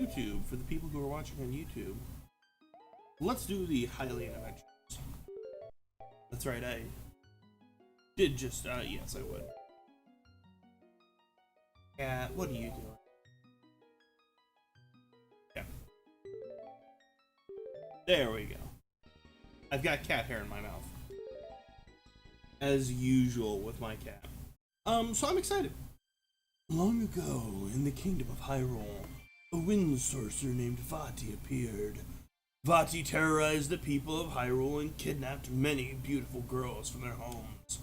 YouTube, for the people who are watching on YouTube, let's do the Hylian Adventures. That's right, I did just, yes, I would. Cat, what are you doing? Yeah. There we go. I've got cat hair in my mouth. As usual with my cat. So I'm excited. Long ago, in the kingdom of Hyrule, a wind sorcerer named Vati appeared. Vati terrorized the people of Hyrule and kidnapped many beautiful girls from their homes.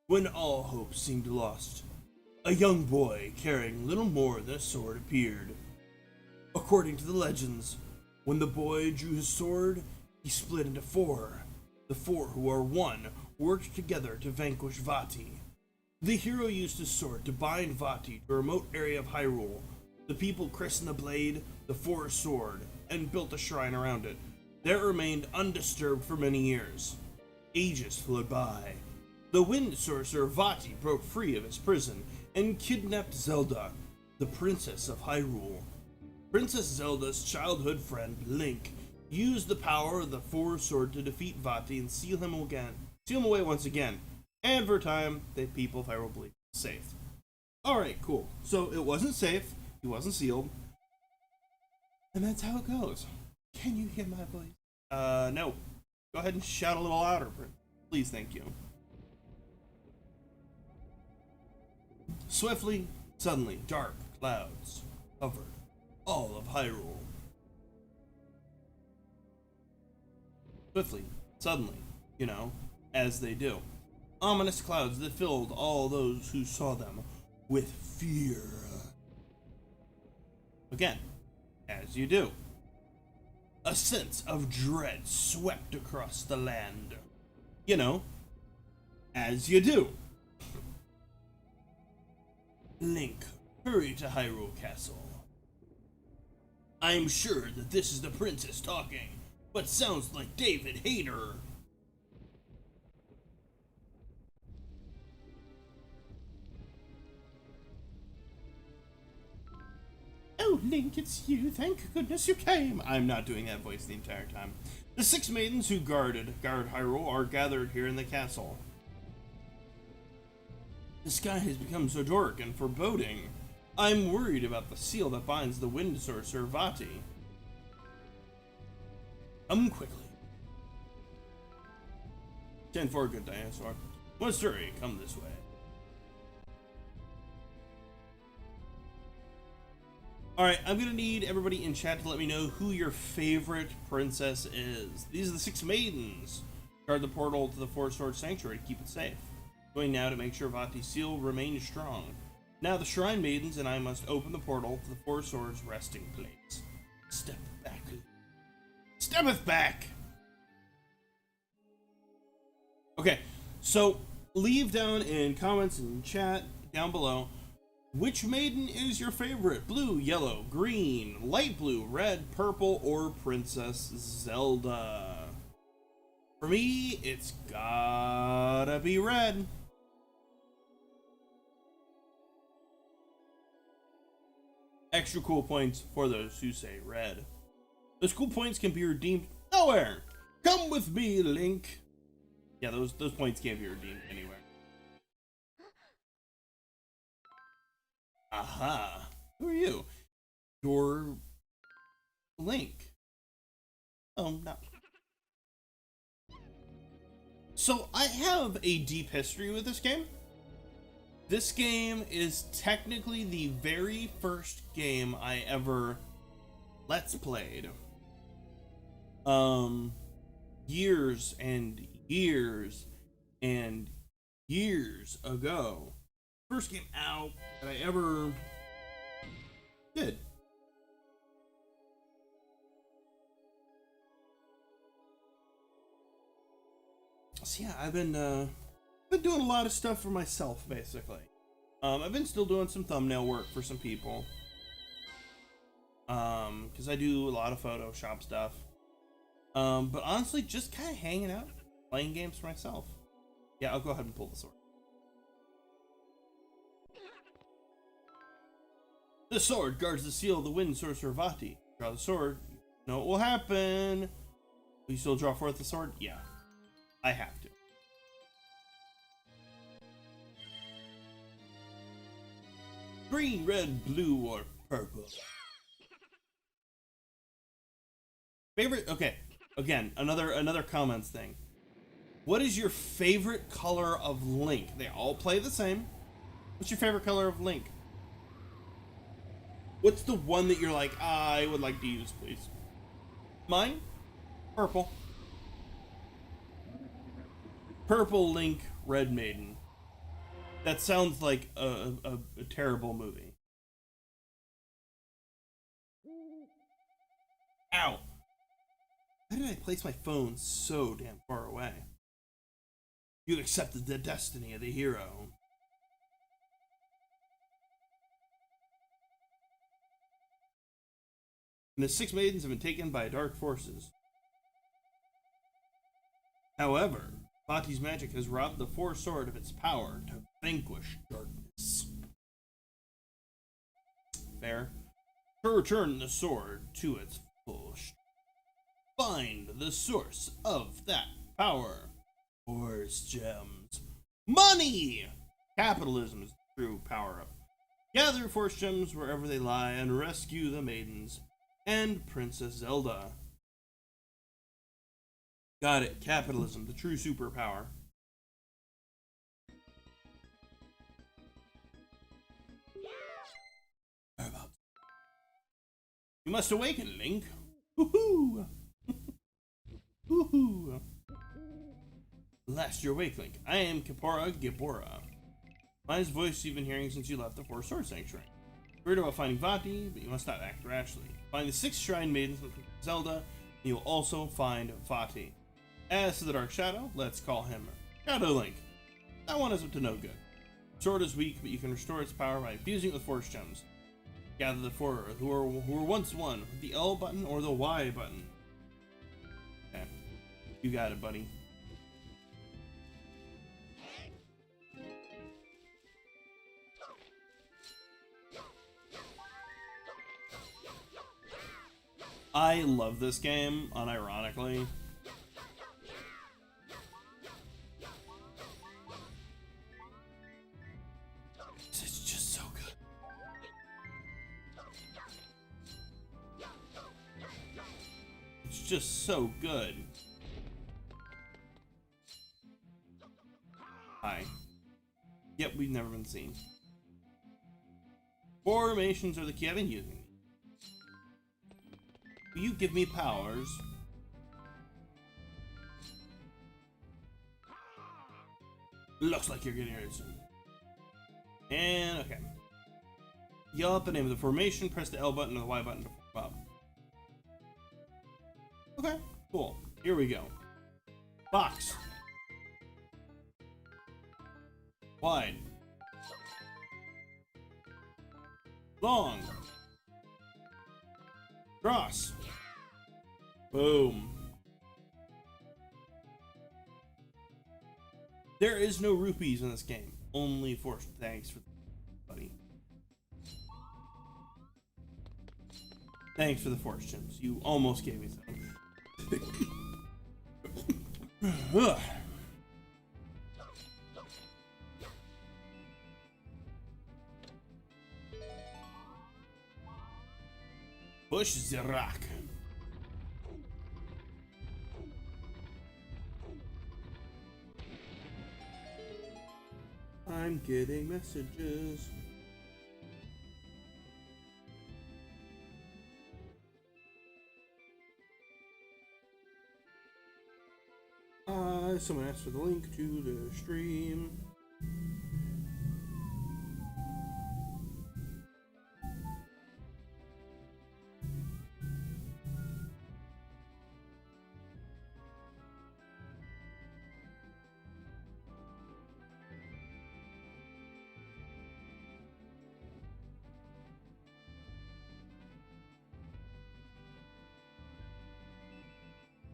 When all hope seemed lost, a young boy carrying little more than a sword appeared. According to the legends, when the boy drew his sword, he split into four. The four who are one worked together to vanquish Vati. The hero used his sword to bind Vati to a remote area of Hyrule. The people christened the blade the Four Sword and built a shrine around it. There it remained undisturbed for many years. Ages flowed by. The wind sorcerer Vati broke free of his prison and kidnapped Zelda, the princess of Hyrule. Princess Zelda's childhood friend, Link, used the power of the Four Sword to defeat Vati and seal him away once again. And for a time, the people of Hyrule believed it was safe. Alright, cool. So it wasn't safe, he wasn't sealed, and that's how it goes. Can you hear my voice? No. Go ahead and shout a little louder, please, thank you. Swiftly, suddenly, dark clouds covered all of Hyrule. Swiftly, suddenly, you know, as they do. Ominous clouds that filled all those who saw them with fear. Again, as you do. A sense of dread swept across the land. You know, as you do. Link hurried to Hyrule Castle. I'm sure that this is the princess talking, but sounds like David Hayter. Oh, Link, it's you. Thank goodness you came. I'm not doing that voice the entire time. The six maidens who guard Hyrule are gathered here in the castle. The sky has become so dark and foreboding. I'm worried about the seal that binds the wind sorcerer Vati. Come quickly. 10 for a good dinosaur. Must hurry, come this way. Alright, I'm gonna need everybody in chat to let me know who your favorite princess is. These are the six maidens. Guard the portal to the Four Sword Sanctuary to keep it safe. Going now to make sure Vati's seal remains strong. Now the Shrine Maidens and I must open the portal to the Four Swords resting place. Step back. Steppeth back! Okay, so leave down in comments and chat down below which maiden is your favorite? Blue, yellow, green, light blue, red, purple, or Princess Zelda? For me, it's gotta be red. Extra cool points for those who say red. Those cool points can be redeemed nowhere. Come with me, Link. Yeah, those points can't be redeemed anywhere. Aha. Who are you? You're Link. Oh, no. So, I have a deep history with this game. This game is technically the very first game I ever Let's Played. Years and years and years ago. First game out that I ever did. So yeah, I've been doing a lot of stuff for myself, basically. I've been still doing some thumbnail work for some people. Because I do a lot of Photoshop stuff. But honestly, just kind of hanging out, playing games for myself. Yeah, I'll go ahead and pull the sword. The sword guards the seal of the wind sorcerer Vati. Draw the sword. Know what will happen. Will you still draw forth the sword? Yeah. I have to. Green, red, blue, or purple. Favorite? Okay. Again, another comments thing. What is your favorite color of Link? They all play the same. What's your favorite color of Link? What's the one that you're like, I would like to use, please? Mine? Purple. Purple Link, Red Maiden. That sounds like a terrible movie. Ow! Why did I place my phone so damn far away? You accepted the destiny of the hero. And the 6 maidens have been taken by dark forces. However, Vati's magic has robbed the Four Sword of its power to vanquish darkness. Fair. To return the sword to its full strength. Find the source of that power. Force gems. Money! Capitalism is the true power-up. Gather force gems wherever they lie and rescue the maidens and Princess Zelda. Got it. Capitalism, the true superpower. You must awaken, Link. Woohoo! Woohoo! Last you're awake, Link. I am Kippora Gibora. Finest voice you've been hearing since you left the Four Sword Sanctuary. Worried about finding Vati, but you must not act rashly. Find the 6 Shrine Maidens with Zelda, and you'll also find Vati. As to the Dark Shadow, let's call him Shadow Link. That one is up to no good. Sword is weak, but you can restore its power by infusing it with Force Gems. Gather the four who were once one with the L button or the Y button. Okay, you got it, buddy. I love this game, unironically. It's just so good. It's just so good. Hi. Yep, we've never been seen. Formations are the key I've been using. Will you give me powers? Looks like you're getting ready soon. And okay. Yell out the name of the formation, press the L button or the Y button to pop up. Okay, cool. Here we go. Box. Wide. Long. Cross. Boom. There is no rupees in this game. Only force. Thanks for buddy. Thanks for the force gems. You almost gave me some. Push the rock. I'm getting messages. Someone asked for the link to the stream.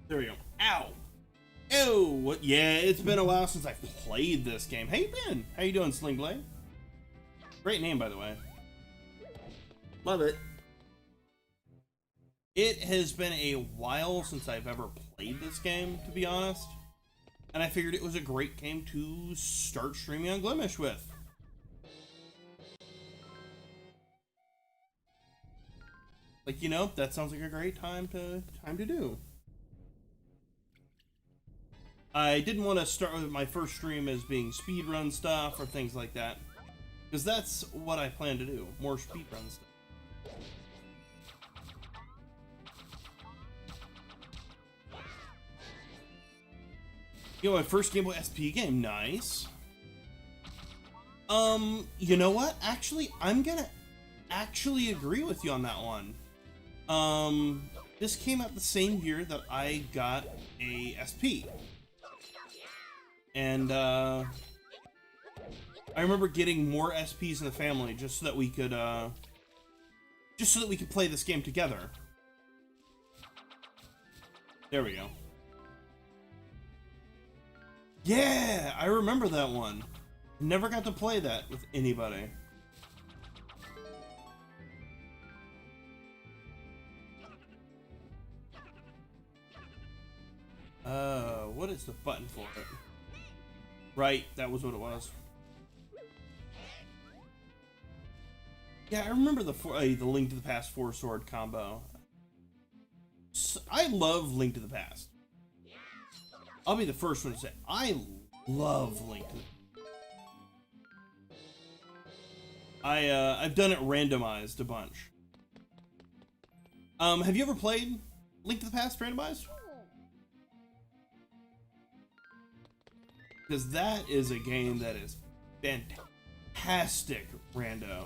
There we go. Ow! Ew! What? Yeah, it's been a while since I've played this game. How you been? How you doing, Sling Blade? Great name, by the way. Love it. It has been a while since I've ever played this game, to be honest. And I figured it was a great game to start streaming on Glimish with. Like, you know, that sounds like a great time to do. I didn't want to start with my first stream as being speedrun stuff or things like that, because that's what I plan to do, more speedrun stuff. You know, my first Game Boy SP game, nice. You know what? Actually, I'm gonna actually agree with you on that one. This came out the same year that I got a SP. And, I remember getting more SPs in the family just so that we could play this game together. There we go. Yeah, I remember that one. Never got to play that with anybody. What is the button for it? Right, that was what it was. Yeah, I remember the Link to the Past 4-sword combo. I love Link to the Past. I'll be the first one to say, I love Link to the Past. I've done it randomized a bunch. Have you ever played Link to the Past randomized? Because that is a game that is fantastic rando.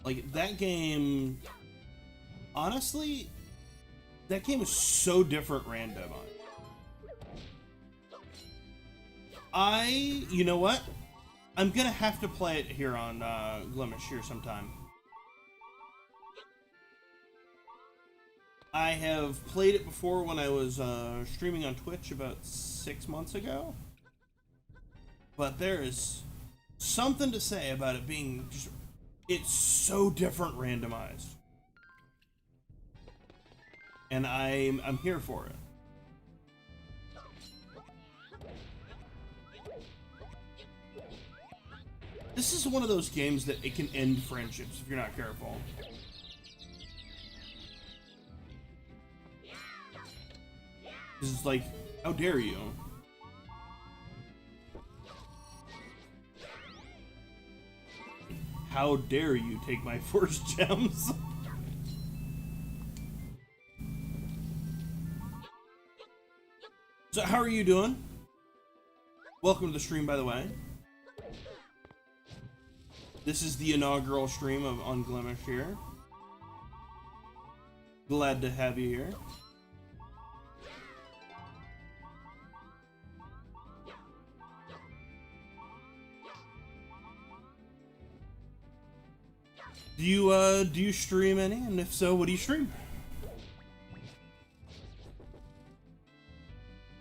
Like, that game, honestly, that game is so different random. You know what? I'm gonna have to play it here on Glimish here sometime. I have played it before when I was streaming on Twitch about 6 months ago. But there is something to say about it being just... It's so different randomized. And I'm here for it. This is one of those games that it can end friendships if you're not careful. This is like, how dare you? How dare you take my Force Gems? So how are you doing? Welcome to the stream, by the way. This is the inaugural stream of on Glimish here. Glad to have you here. Do you stream any? And if so, what do you stream?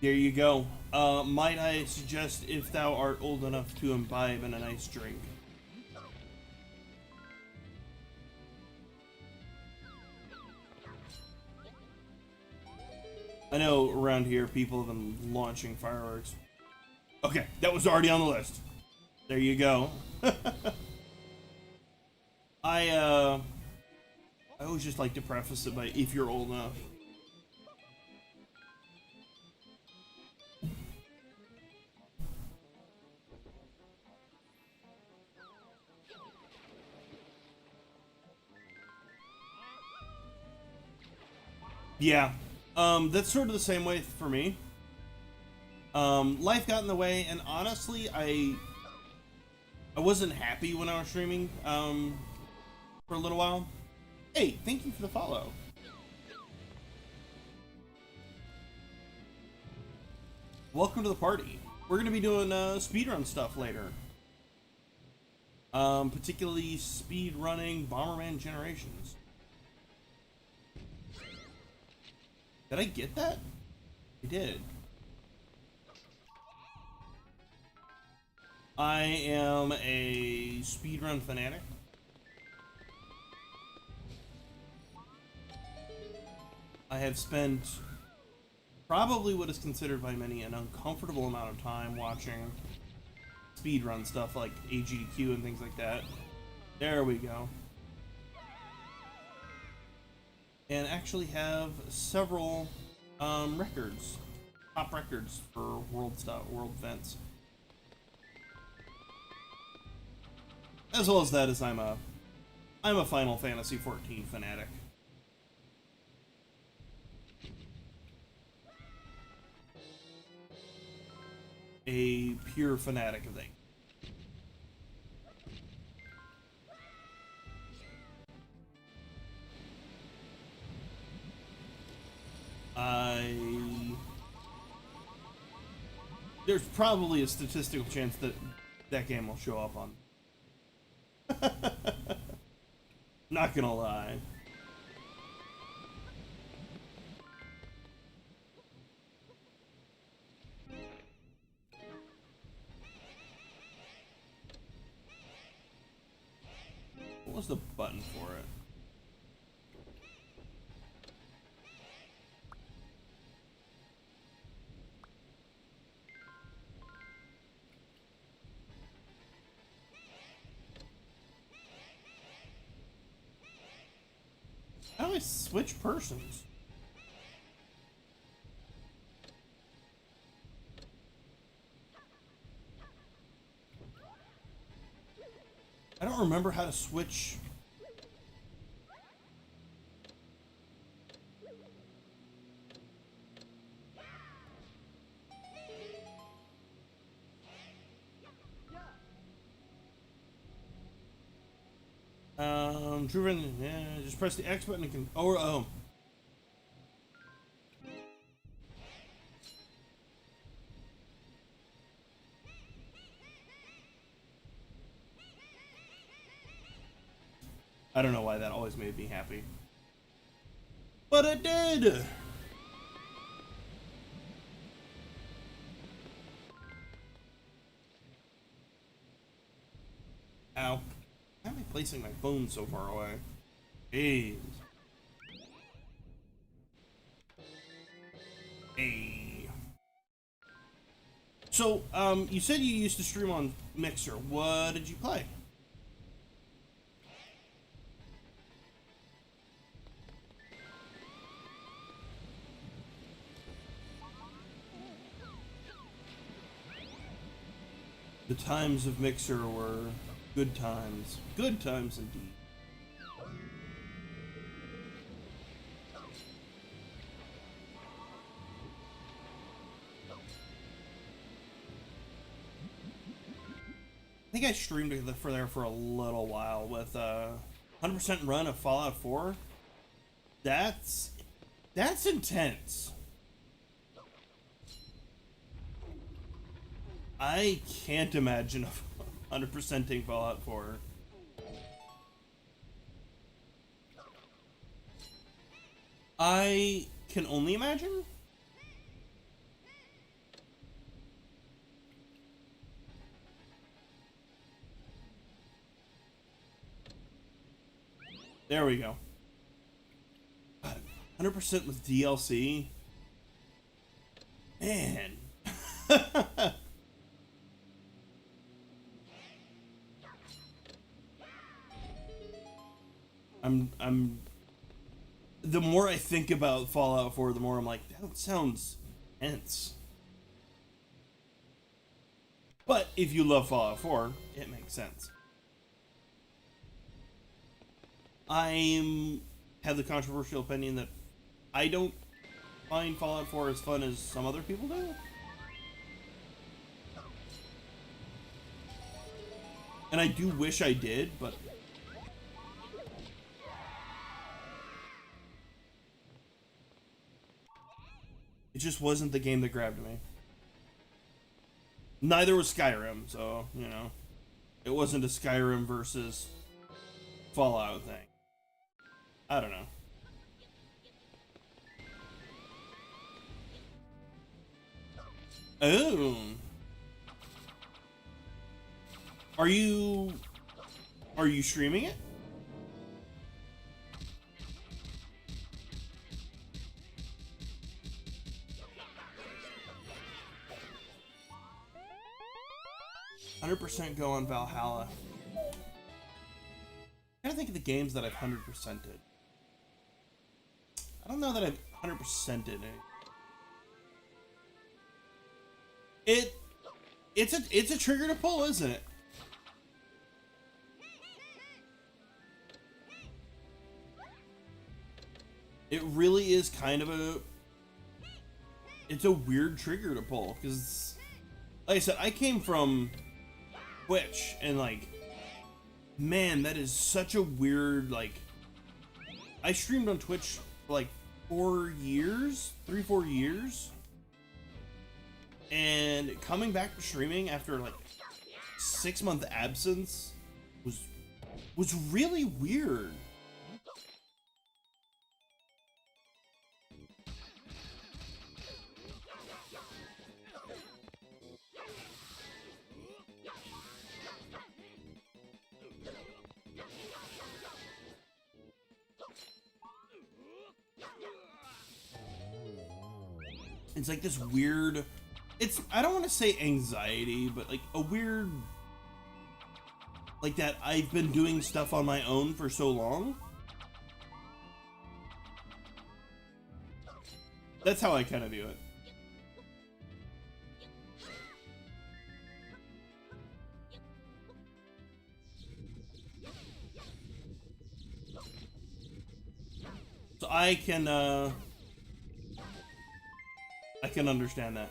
There you go. Might I suggest if thou art old enough to imbibe in a nice drink? I know around here people have been launching fireworks. Okay, that was already on the list. There you go. I always just like to preface it by if you're old enough. Yeah, that's sort of the same way for me. Life got in the way, and honestly, I wasn't happy when I was streaming, for a little while. Hey, thank you for the follow. Welcome to the party. We're gonna be doing speedrun stuff later. Particularly speedrunning Bomberman Generations. Did I get that? I did. I am a speedrun fanatic. I have spent probably what is considered by many an uncomfortable amount of time watching speedrun stuff like AGDQ and things like that. There we go. And actually have several records, top records for world events. As well as that, as I'm a Final Fantasy XIV fanatic. A pure fanatic of things. There's probably a statistical chance that that game will show up on. Not gonna lie. What was the button for it? How do I switch persons? I don't remember how to switch. Driven, yeah, just press the X button and can, oh. I don't know why that always made me happy. But it did! Ow. Why am I placing my phone so far away? Jeez. Hey. So, you said you used to stream on Mixer. What did you play? The times of Mixer were good times. Good times indeed. I think I streamed for there for a little while with 100% run of Fallout 4. That's intense. I can't imagine 100%ing Fallout 4. I can only imagine. There we go. 100% with DLC? Man. I'm the more I think about Fallout 4, the more I'm like, that sounds intense. But if you love Fallout 4, it makes sense. I have the controversial opinion that I don't find Fallout 4 as fun as some other people do. And I do wish I did, but it just wasn't the game that grabbed me. Neither was Skyrim, so, you know, it wasn't a Skyrim versus Fallout thing. I don't know. Oh. Are you streaming it? %, go on Valhalla. I'm trying to think of the games that I've 100%ed. I don't know that I've 100%ed it. It's a trigger to pull, isn't it? It really is kind of it's a weird trigger to pull, because like I said, I came from Twitch, and like, man, that is such a weird, like, I streamed on Twitch for like 4 years, 4 years, and coming back to streaming after like 6-month absence was really weird. It's like this weird, I don't want to say anxiety, but like a weird, like that I've been doing stuff on my own for so long. That's how I kind of view it. So I can understand that.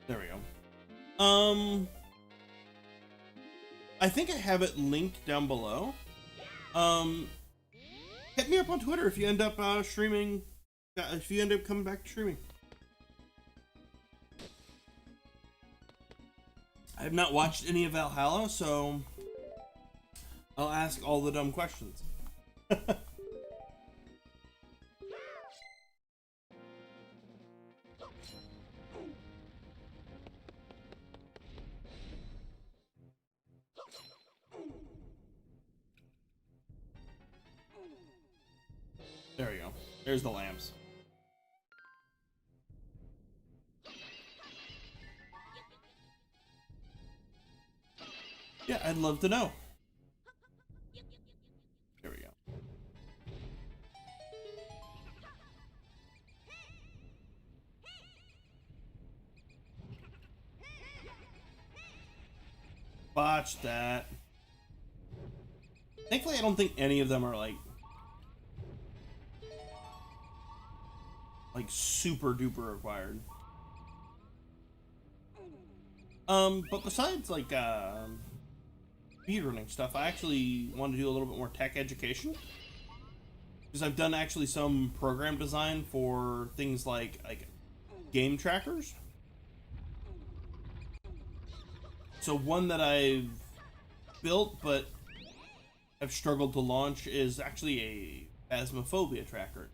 There we go. I think I have it linked down below. Hit me up on Twitter if you end up streaming, if you end up coming back to streaming. I have not watched any of Valhalla, so I'll ask all the dumb questions. There we go. There's the lamps. Yeah, I'd love to know. There we go. Botch that. Thankfully, I don't think any of them are like super duper required. But besides like speedrunning stuff, I actually want to do a little bit more tech education, because I've done actually some program design for things like game trackers. So one that I've built but have struggled to launch is actually a phasmophobia tracker.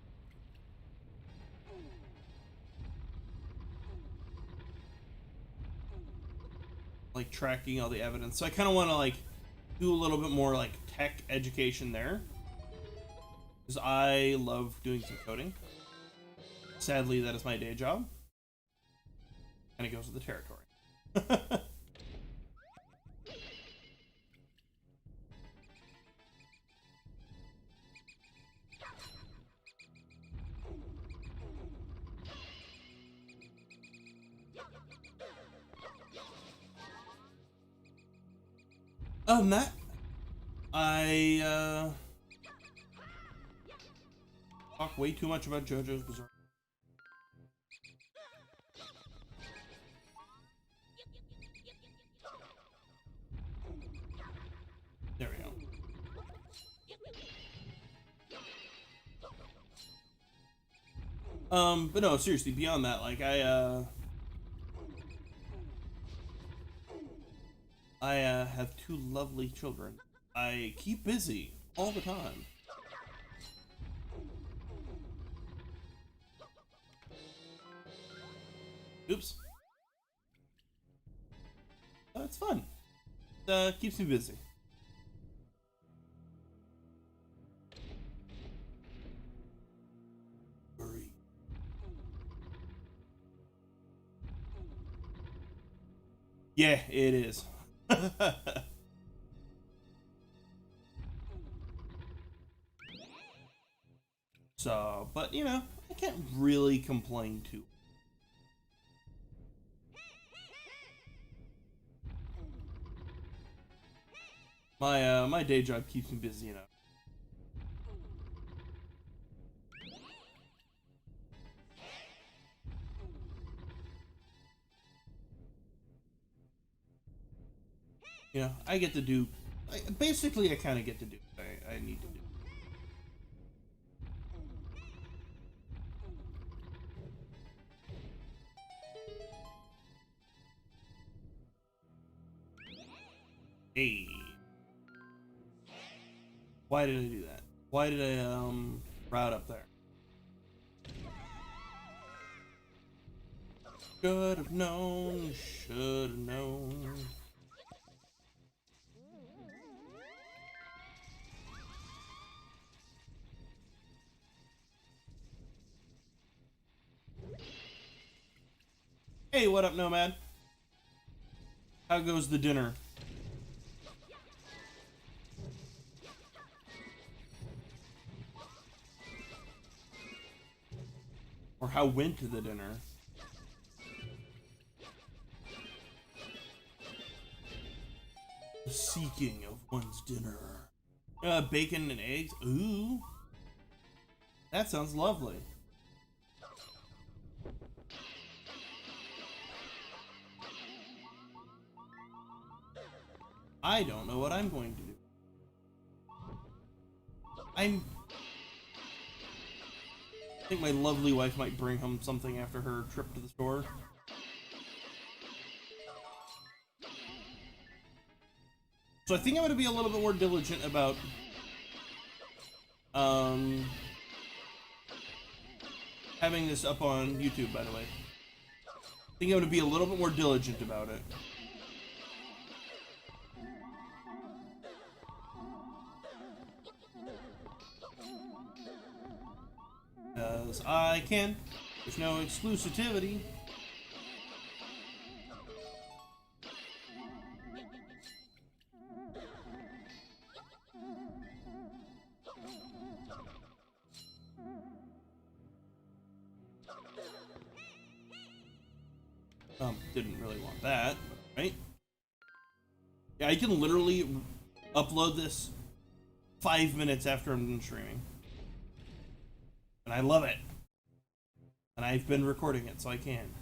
Like tracking all the evidence. So I kind of want to like do a little bit more like tech education there, because I love doing some coding. Sadly, that is my day job, and it goes with the territory. That I talk way too much about JoJo's Bizarre. There we go. But no, seriously, beyond that, like I have 2 lovely children. I keep busy all the time. Oops. Oh, it's fun. Keeps me busy. Yeah, it is. So, but you know, I can't really complain too. My day job keeps me busy, you know. You know, I get to do, basically I kind of get to do what I need to do. Hey. Why did I do that? Why did I, route up there? Should have known, should have known. Hey, what up, Nomad? How goes the dinner? Or how went the dinner? The seeking of one's dinner. Bacon and eggs? Ooh. That sounds lovely. I don't know what I'm going to do. I think my lovely wife might bring home something after her trip to the store. So I think I'm going to be a little bit more diligent about having this up on YouTube, by the way. I think I'm going to be a little bit more diligent about it. Because I can. There's no exclusivity. Didn't really want that, right? Yeah, I can literally upload this 5 minutes after I'm done streaming. And I love it. And I've been recording it, so I can.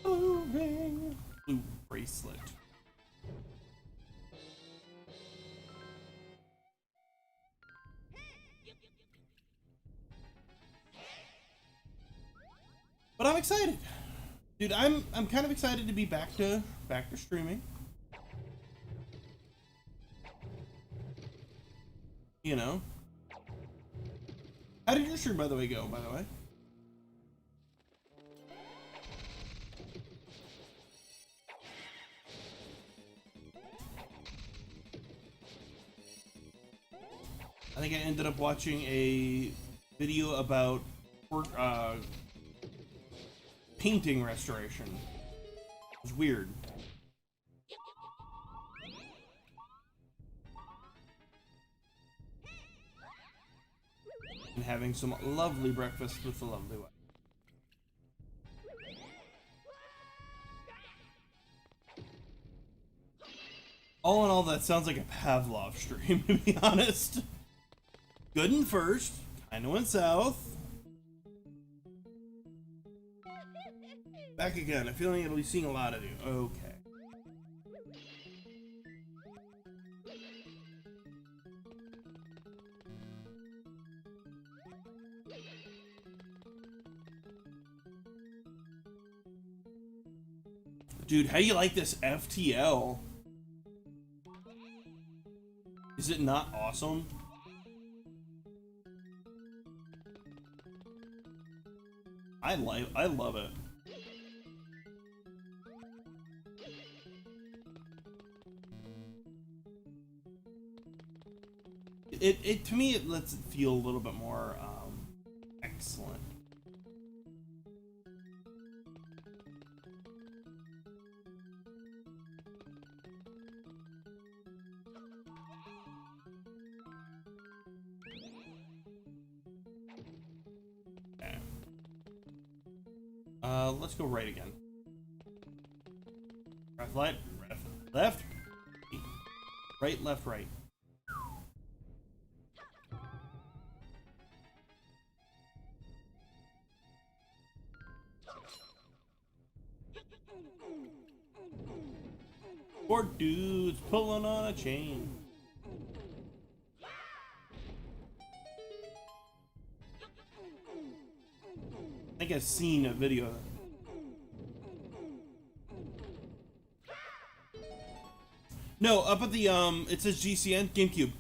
Moving. Blue bracelet. But I'm excited. Dude, I'm kind of excited to be back to streaming. You know. How did your stream, by the way, go, by the way? I think I ended up watching a video about painting restoration. It was weird. And having some lovely breakfast with the lovely wife. All in all, that sounds like a Pavlov stream, to be honest. Good and first, kinda went south. Back again. I feel like it'll be seeing a lot of you. Okay. Dude, how do you like this FTL? Is it not awesome? I love it. It to me it lets it feel a little bit more excellent. Okay. Let's go right again. Left, left, right, left, right. Four dudes pulling on a chain. I think I've seen a video of it. No, up at the it says GCN GameCube.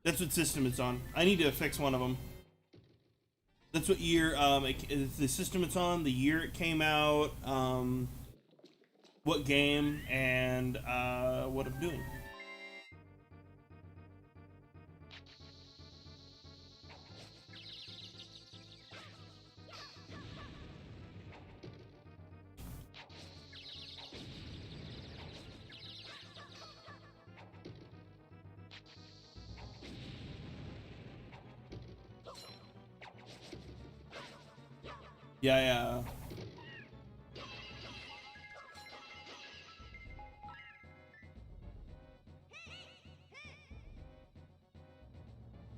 That's what system it's on. I need to fix one of them. That's what year it's the system it's on, the year it came out, what game, and what I'm doing. Yeah.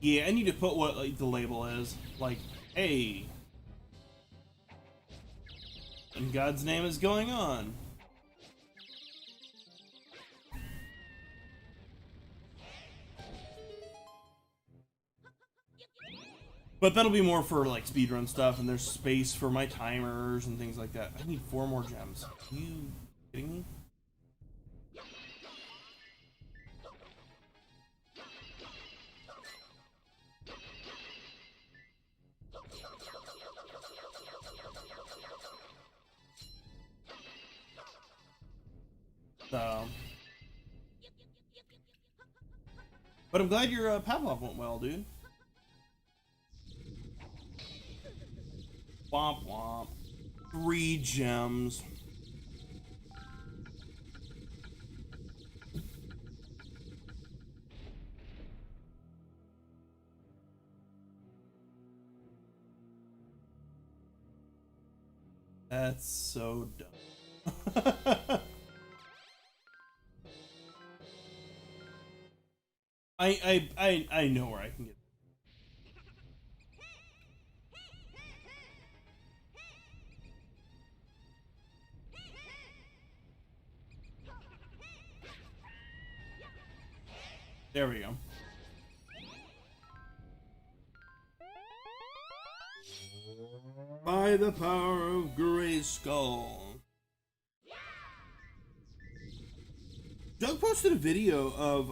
Yeah, I need to put what like, the label is. Like, hey, in God's name is going on. But that'll be more for like speedrun stuff, and there's space for my timers and things like that. I need 4 more gems. Are you kidding me? So, but I'm glad your Pavlov went well, dude. Womp womp. 3 gems. That's so dumb. I know where I can get. There we go. By the power of Grayskull. Doug posted a video of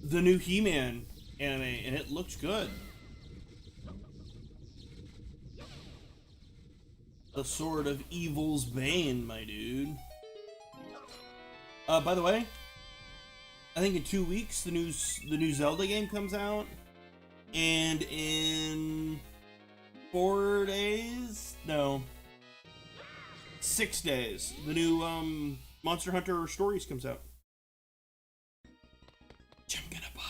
the new He-Man anime, and it looks good. The Sword of Evil's Bane, my dude. By the way, I think in 2 weeks the new Zelda game comes out, and in 4 days, no, 6 days, the new Monster Hunter Stories comes out. Which I'm gonna buy.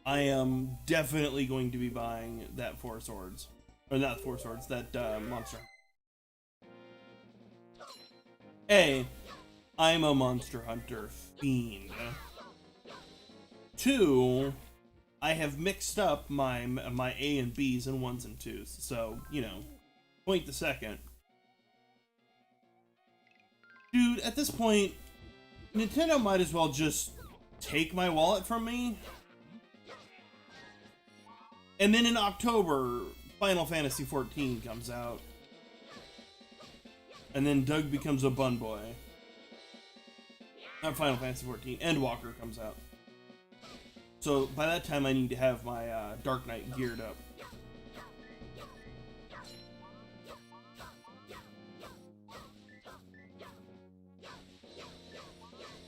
I am definitely going to be buying that 4 Swords, or not 4 Swords, that Monster. I'm a Monster Hunter fiend. 2, I have mixed up my A and B's and 1s and 2s, so you know, point the second. Dude, at this point, Nintendo might as well just take my wallet from me. And then in October, Final Fantasy XIV comes out. And then Doug becomes a bun boy. Not Final Fantasy XIV. Endwalker comes out. So by that time, I need to have my Dark Knight geared up.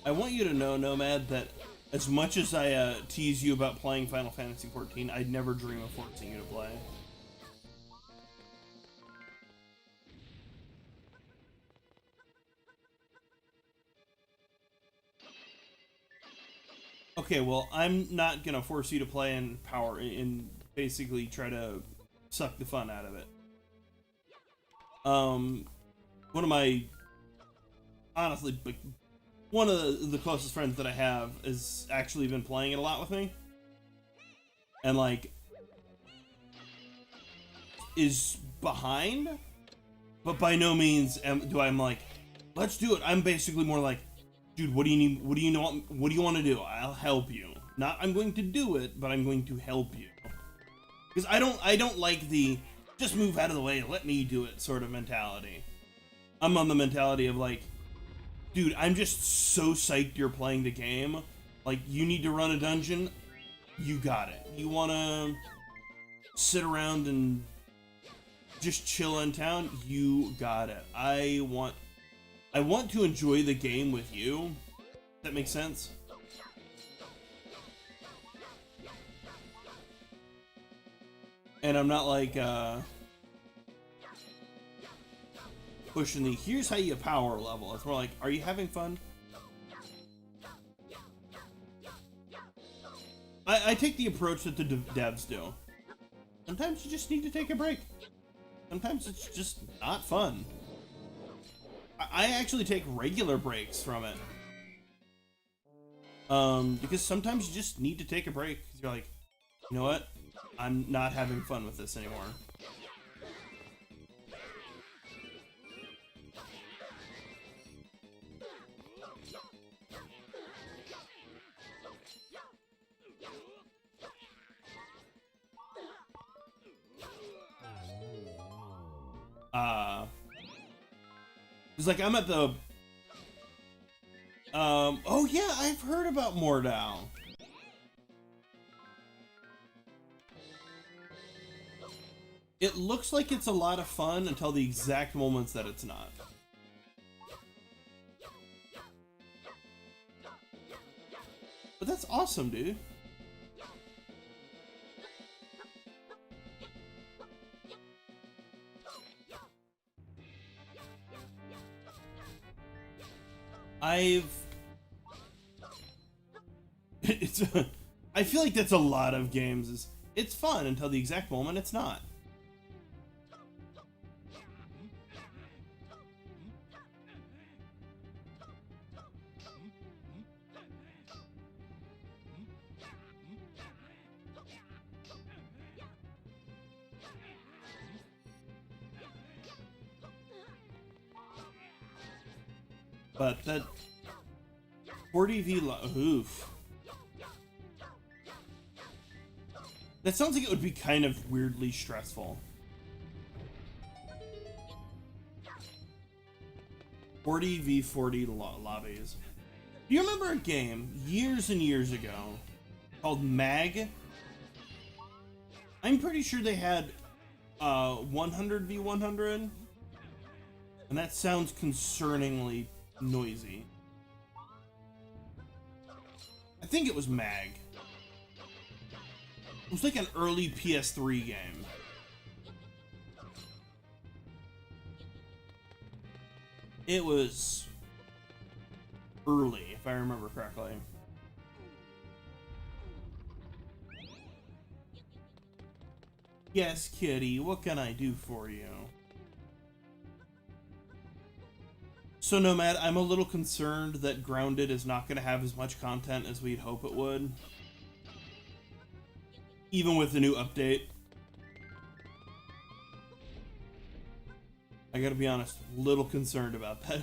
I want you to know, Nomad, that as much as I tease you about playing Final Fantasy XIV, I'd never dream of forcing you to play. Okay, well, I'm not gonna force you to play and basically try to suck the fun out of it. One of my, honestly, one of the closest friends that I have has actually been playing it a lot with me. And, like, is behind, but by no means I'm like, let's do it. I'm basically more like, dude, what do you need? What do you know? What do you want to do? I'll help you. Not I'm going to do it, but I'm going to help you. Because I don't like the just move out of the way, let me do it sort of mentality. I'm on the mentality of like, dude, I'm just so psyched you're playing the game. Like, you need to run a dungeon, you got it. You wanna sit around and just chill in town, you got it. I want to enjoy the game with you. That makes sense? And I'm not like, pushing the, here's how you power level. It's more like, are you having fun? I take the approach that the devs do. Sometimes you just need to take a break. Sometimes it's just not fun. I actually take regular breaks from it. Because sometimes you just need to take a break. Because you're like, you know what? I'm not having fun with this anymore. It's like I'm at the oh yeah, I've heard about Mordau. It looks like it's a lot of fun until the exact moments that it's not. But that's awesome, dude. I feel like that's a lot of games. It's fun until the exact moment it's not. But that 40V, oof. That sounds like it would be kind of weirdly stressful. 40v40 lobbies. Do you remember a game years and years ago called Mag? I'm pretty sure they had 100v100, and that sounds concerningly noisy. I think it was Mag. It was like an early PS3 game. It was early, if I remember correctly. Yes, kitty, what can I do for you? So, Nomad, I'm a little concerned that Grounded is not going to have as much content as we'd hope it would. Even with the new update. I gotta be honest, a little concerned about that.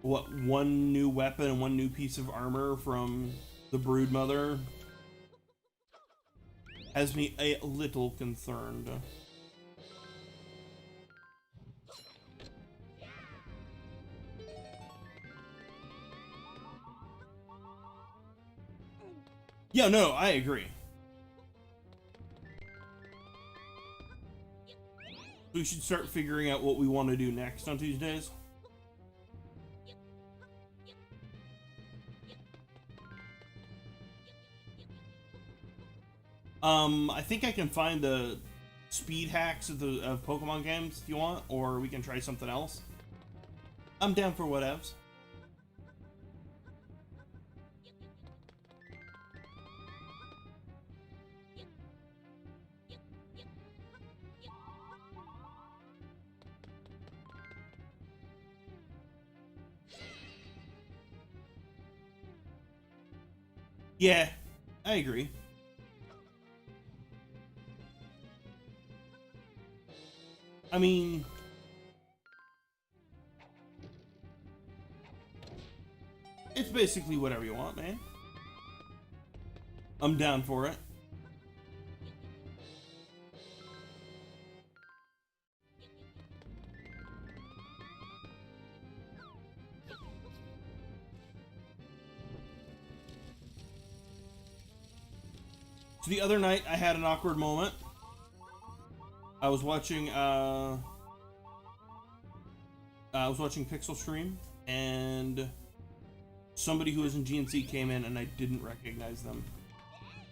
what, one new weapon and one new piece of armor from the Broodmother has me a little concerned. Yeah, no, I agree. We should start figuring out what we want to do next on Tuesdays. I think I can find the speed hacks of Pokemon games if you want, or we can try something else. I'm down for whatevs. Yeah, I agree. I mean, it's basically whatever you want, man. I'm down for it. So the other night, I had an awkward moment. I was watching Pixel Stream, and somebody who was in GNC came in, and I didn't recognize them.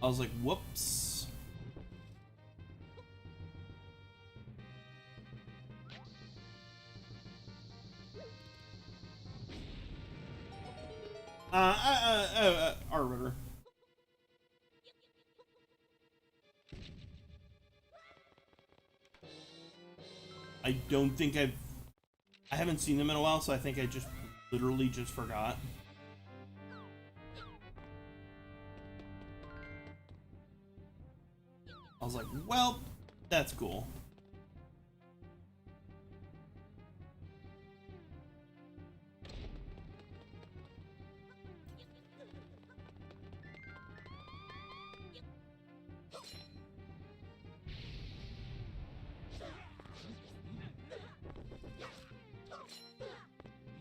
I was like, whoops. Arbiter. I don't think I haven't seen them in a while, so I think I just literally just forgot. I was like, well, that's cool.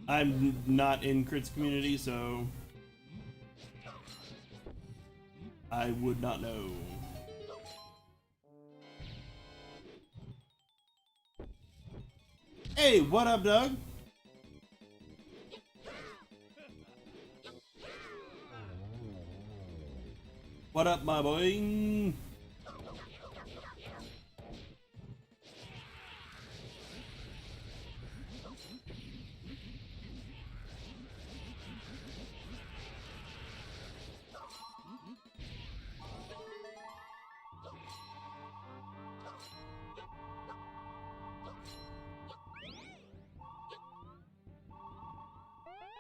I'm not in Crit's community, so I would not know. Hey, what up, Doug? What up, my boy?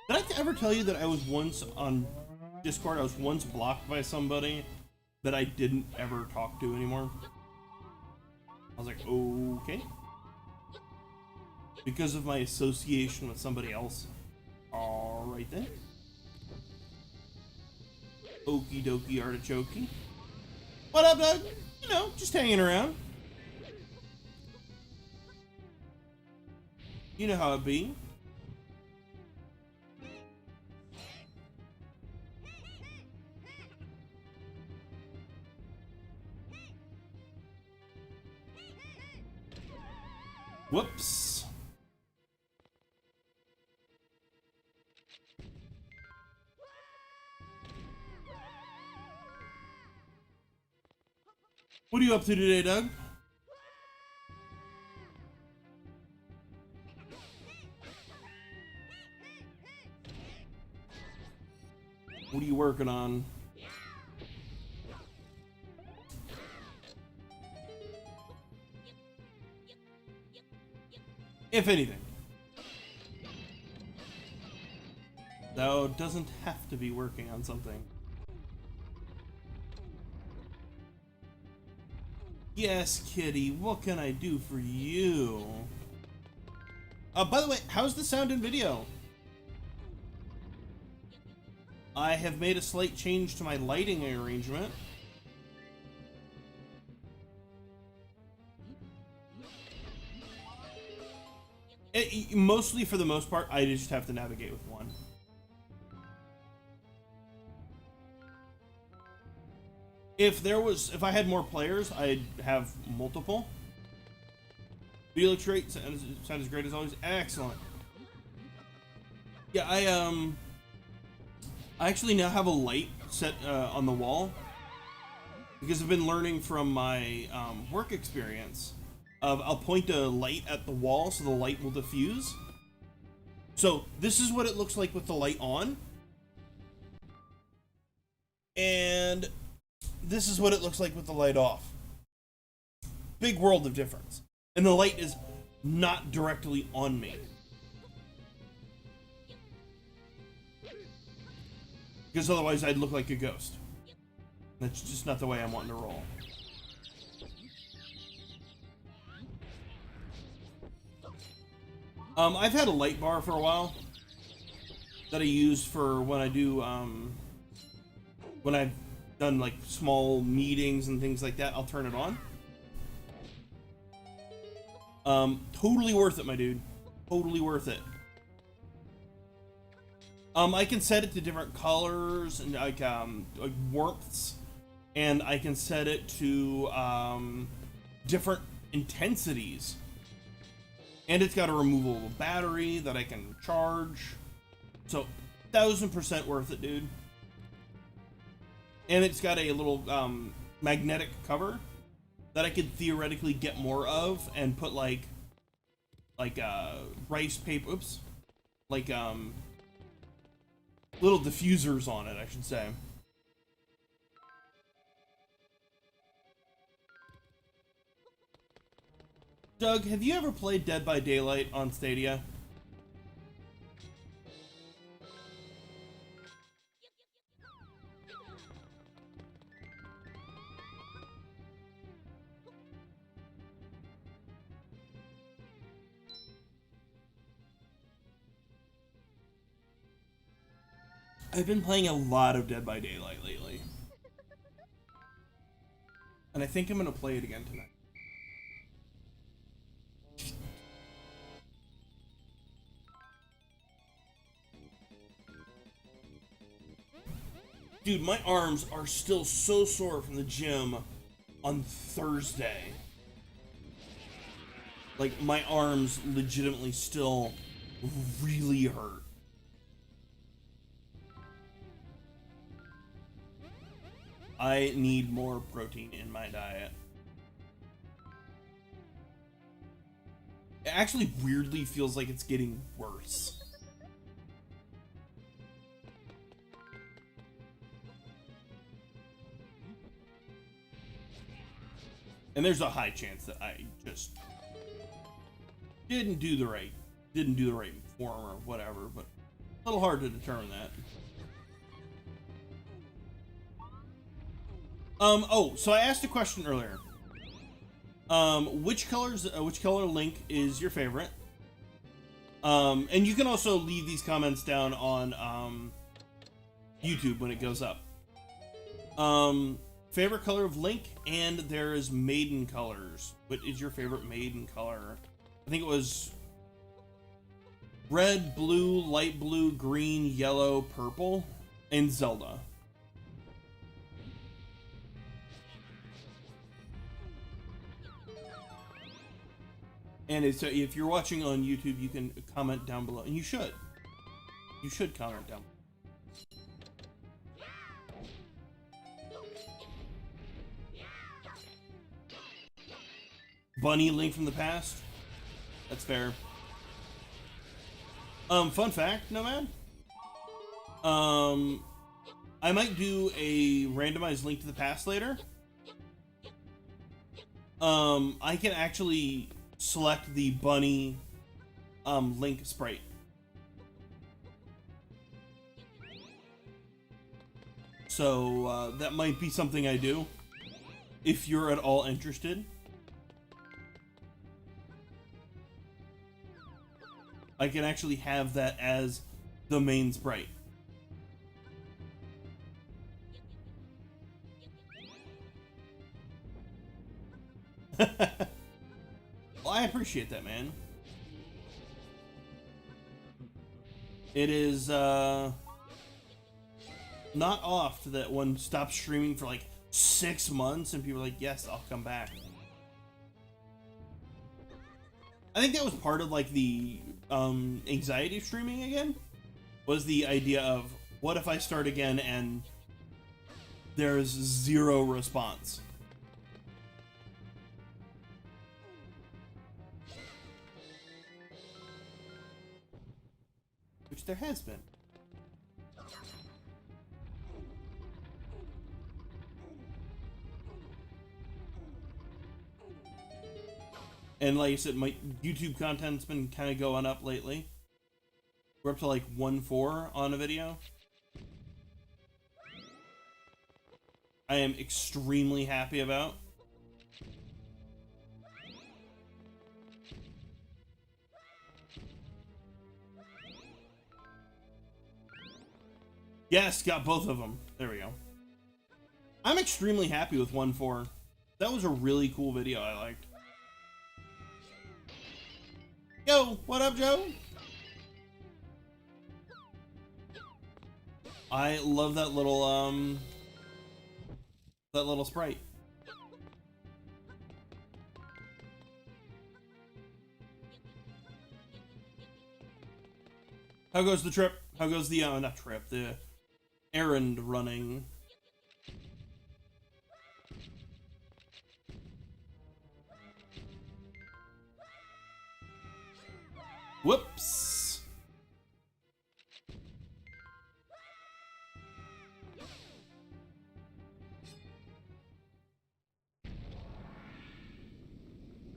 Did I ever tell you that I was once on Discord, I was once blocked by somebody that I didn't ever talk to anymore? I was like, okay. Because of my association with somebody else. Alright then. Okie dokie artichoke. What up, Doug? You know, just hanging around. You know how it be. Whoops. What are you up to today, Doug? What are you working on? If anything. Though it doesn't have to be working on something. Yes, kitty, what can I do for you? By the way, how's the sound and video? I have made a slight change to my lighting arrangement. Mostly, for the most part, I just have to navigate with one. If I had more players, I'd have multiple. Video looks great. Sound as great as always. Excellent. Yeah, I actually now have a light set on the wall because I've been learning from my work experience. I'll point a light at the wall so the light will diffuse. So this is what it looks like with the light on, and this is what it looks like with the light off. Big world of difference. And the light is not directly on me, because otherwise I'd look like a ghost. That's just not the way I'm wanting to roll. I've had a light bar for a while that I use for when I do, when I've done like small meetings and things like that. I'll turn it on. Totally worth it, my dude. Totally worth it. I can set it to different colors and like warmths, and I can set it to different intensities. And it's got a removable battery that I can charge. So 1000% worth it, dude. And it's got a little magnetic cover that I could theoretically get more of and put like rice paper, oops, like little diffusers on it, I should say. Doug, have you ever played Dead by Daylight on Stadia? I've been playing a lot of Dead by Daylight lately. And I think I'm going to play it again tonight. Dude, my arms are still so sore from the gym on Thursday. Like, my arms legitimately still really hurt. I need more protein in my diet. It actually weirdly feels like it's getting worse. And there's a high chance that I just didn't do the right form or whatever, but a little hard to determine that. Oh, so I asked a question earlier. Which color Link is your favorite? And you can also leave these comments down on YouTube when it goes up. Favorite color of Link, and there is maiden colors. What is your favorite maiden color? I think it was red, blue, light blue, green, yellow, purple, and Zelda. And it's, if you're watching on YouTube, you can comment down below, and you should. You should comment down below. Bunny Link from the past. That's fair. Fun fact, Nomad. I might do a randomized Link to the Past later. I can actually select the bunny Link sprite. So that might be something I do if you're at all interested. I can actually have that as the main sprite. Well, I appreciate that, man. It is not oft that one stops streaming for like 6 months and people are like, yes, I'll come back. I think that was part of like the anxiety of streaming again, was the idea of what if I start again and there's 0 response. Which there has been. And like I said, my YouTube content's been kind of going up lately. We're up to like 1.4 on a video. I am extremely happy about. Yes, got both of them. There we go. I'm extremely happy with 1.4. That was a really cool video I liked. Yo, what up, Joe? I love that little sprite. How goes the trip? How goes the not trip, the errand running? Whoops.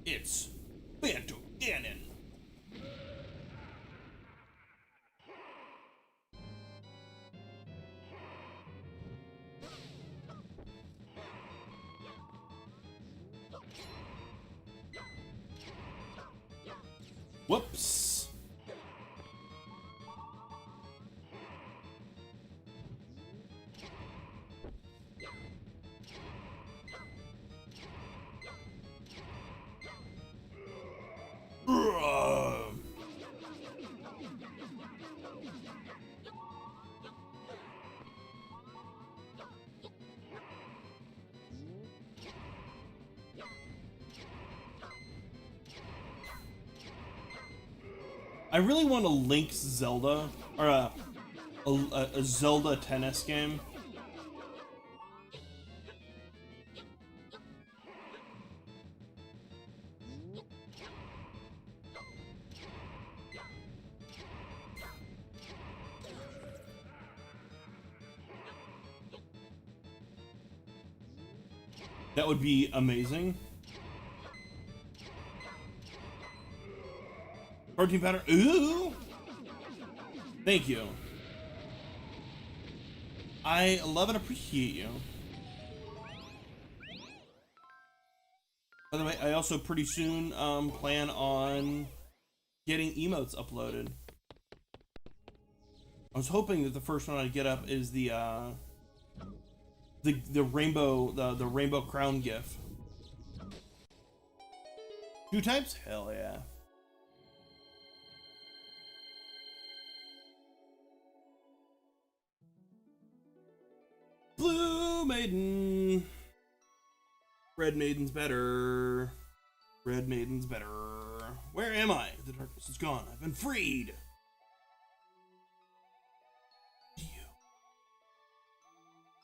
It's Phantom Ganon. Whoops. I really want a Link's Zelda, or a Zelda tennis game. That would be amazing. Protein powder. Ooh! Thank you. I love and appreciate you. By the way, I also pretty soon plan on getting emotes uploaded. I was hoping that the first one I'd get up is the rainbow the rainbow crown gif. 2 types? Hell yeah. Blue Maiden. Red Maiden's better. Red Maiden's better. Where am I? The darkness is gone. I've been freed.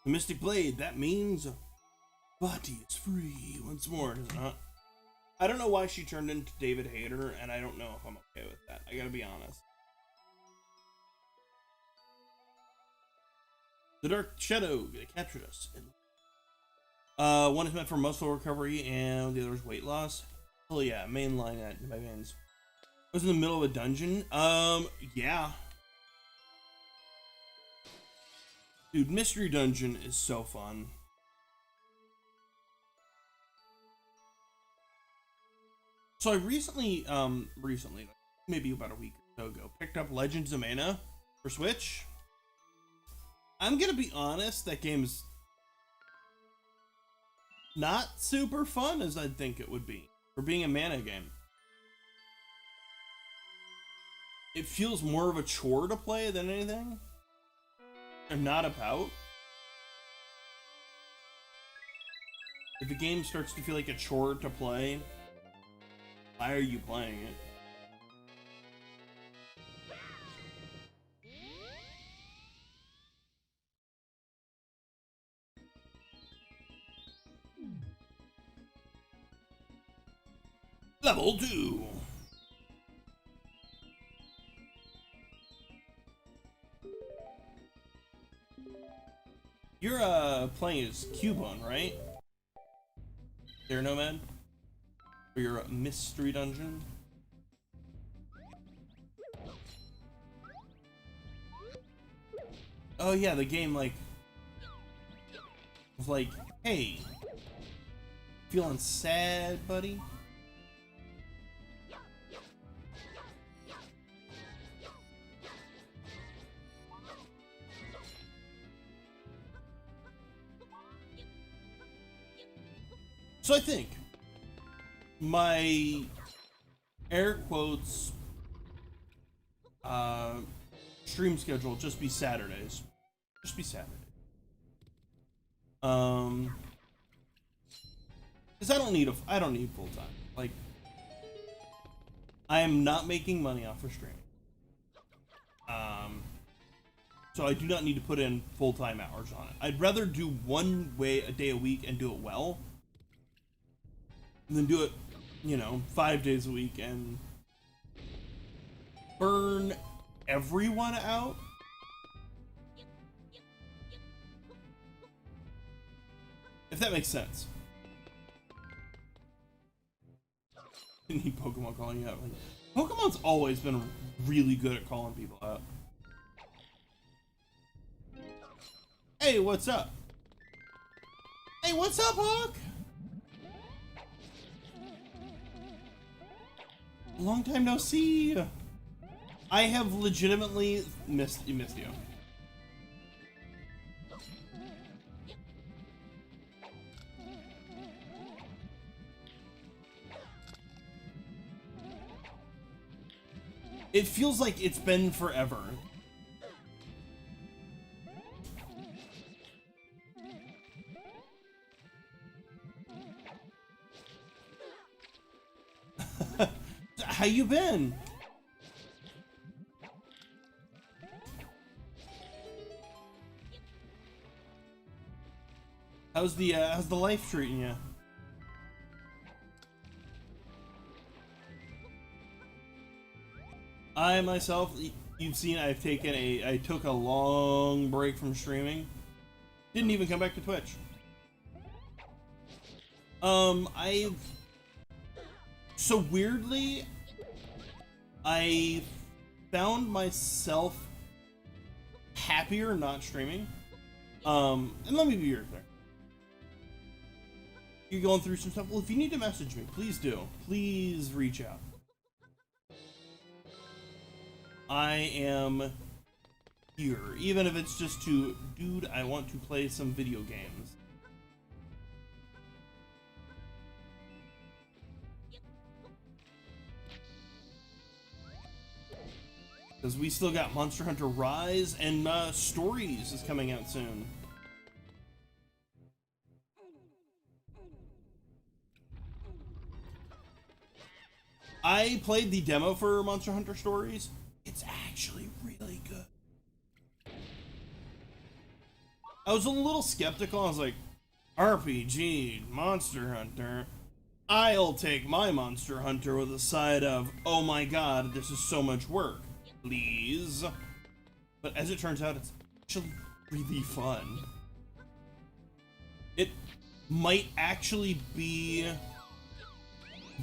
The Mystic Blade. That means Vati is free once more, does it not? I don't know why she turned into David Hayter, and I don't know if I'm okay with that. I gotta be honest. The Dark Shadow captured us. One is meant for muscle recovery, and the other is weight loss. Oh yeah, mainline at my veins. I was in the middle of a dungeon. Yeah. Dude, Mystery Dungeon is so fun. So I recently, maybe about a week or so ago, picked up Legends of Mana for Switch. I'm gonna be honest, that game is not super fun as I'd think it would be for being a mana game. It feels more of a chore to play than anything. They're not about. If the game starts to feel like a chore to play, why are you playing it? Level 2. You're playing as Cubone, right? There, Nomad? For your mystery dungeon? Oh yeah, the game like was like, hey, feeling sad, buddy? So I think my air quotes stream schedule just be Saturdays. Just be Saturday. Because I don't need full time. Like, I am not making money off of streaming. So I do not need to put in full-time hours on it. I'd rather do one day a week and do it well than do it, 5 days a week and burn everyone out. If that makes sense. I need Pokemon calling you out. Like, Pokemon's always been really good at calling people out. Hey, what's up? Hey, what's up, Hawk? Long time no see. I have legitimately missed you. It feels like it's been forever. How you been? How's the life treating you? I myself, you've seen, I took a long break from streaming. Didn't even come back to Twitch. So weirdly, I found myself happier not streaming. And let me be your thing. You're going through some stuff. Well, if you need to message me, please do. Please reach out. I am here, even if it's just to, dude, I want to play some video games. Because we still got Monster Hunter Rise and Stories is coming out soon. I played the demo for Monster Hunter Stories. It's actually really good. I was a little skeptical. I was like, RPG, Monster Hunter. I'll take my Monster Hunter with a side of, oh my god, this is so much work. Please. But as it turns out, it's actually really fun. It might actually be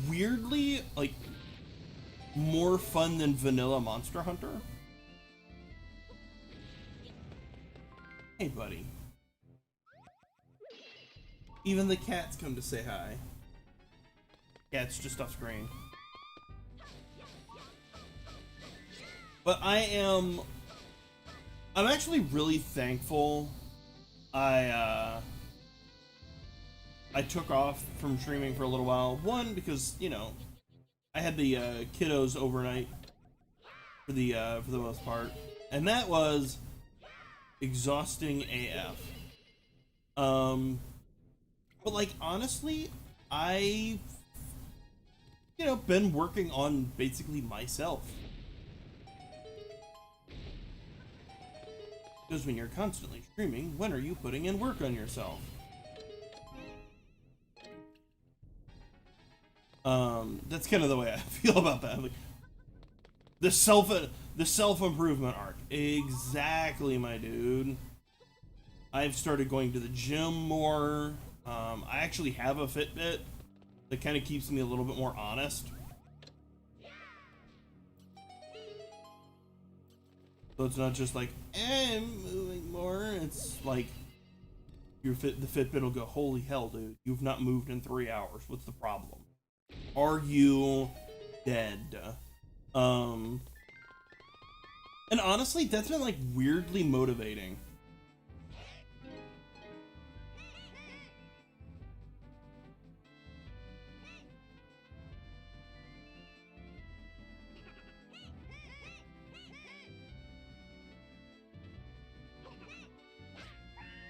weirdly, like, more fun than vanilla Monster Hunter. Hey, buddy. Even the cats come to say hi. Cats just off screen. But I'm actually really thankful I I took off from streaming for a little while. One, because, you know, I had the kiddos overnight for the most part, and that was exhausting AF. But like honestly, I've, you know, been working on basically myself. Because when you're constantly streaming, when are you putting in work on yourself? That's kind of the way I feel about that. Like, the self-improvement arc. Exactly, my dude. I've started going to the gym more. I actually have a Fitbit that kind of keeps me a little bit more honest. So it's not just like, I'm moving more. It's like, the Fitbit will go, holy hell, dude. You've not moved in 3 hours. What's the problem? Are you dead? And honestly, that's been like weirdly motivating.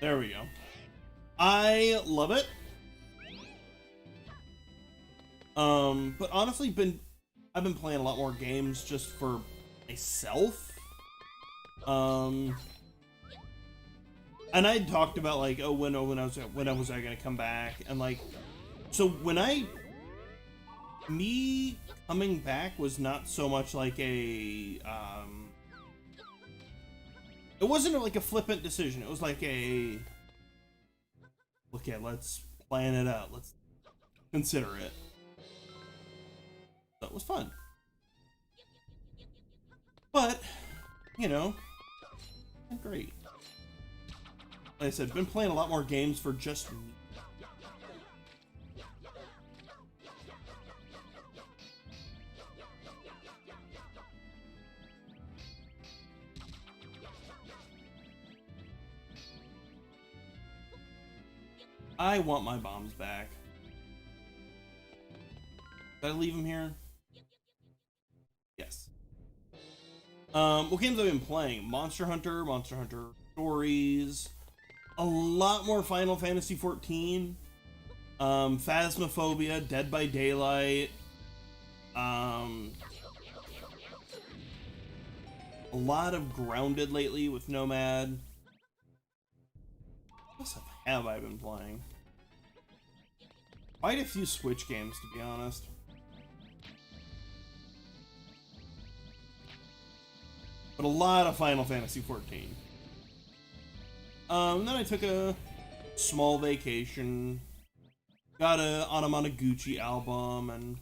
There we go. I love it. But honestly, I've been playing a lot more games just for myself. And I talked about like, oh, when was I gonna come back? And like, so me coming back was not so much like a it wasn't like a flippant decision. It was like a, okay, let's plan it out. Let's consider it. So it was fun. But, you know, great. Like I said, been playing a lot more games for just me. I want my bombs back. Did I leave them here? Yes. What games have I been playing? Monster Hunter Stories, a lot more Final Fantasy 14, Phasmophobia, Dead by Daylight, a lot of Grounded lately with Nomad. What else have I been playing? Quite a few Switch games, to be honest. But a lot of Final Fantasy 14. Then I took a small vacation, got a Anamanaguchi album, and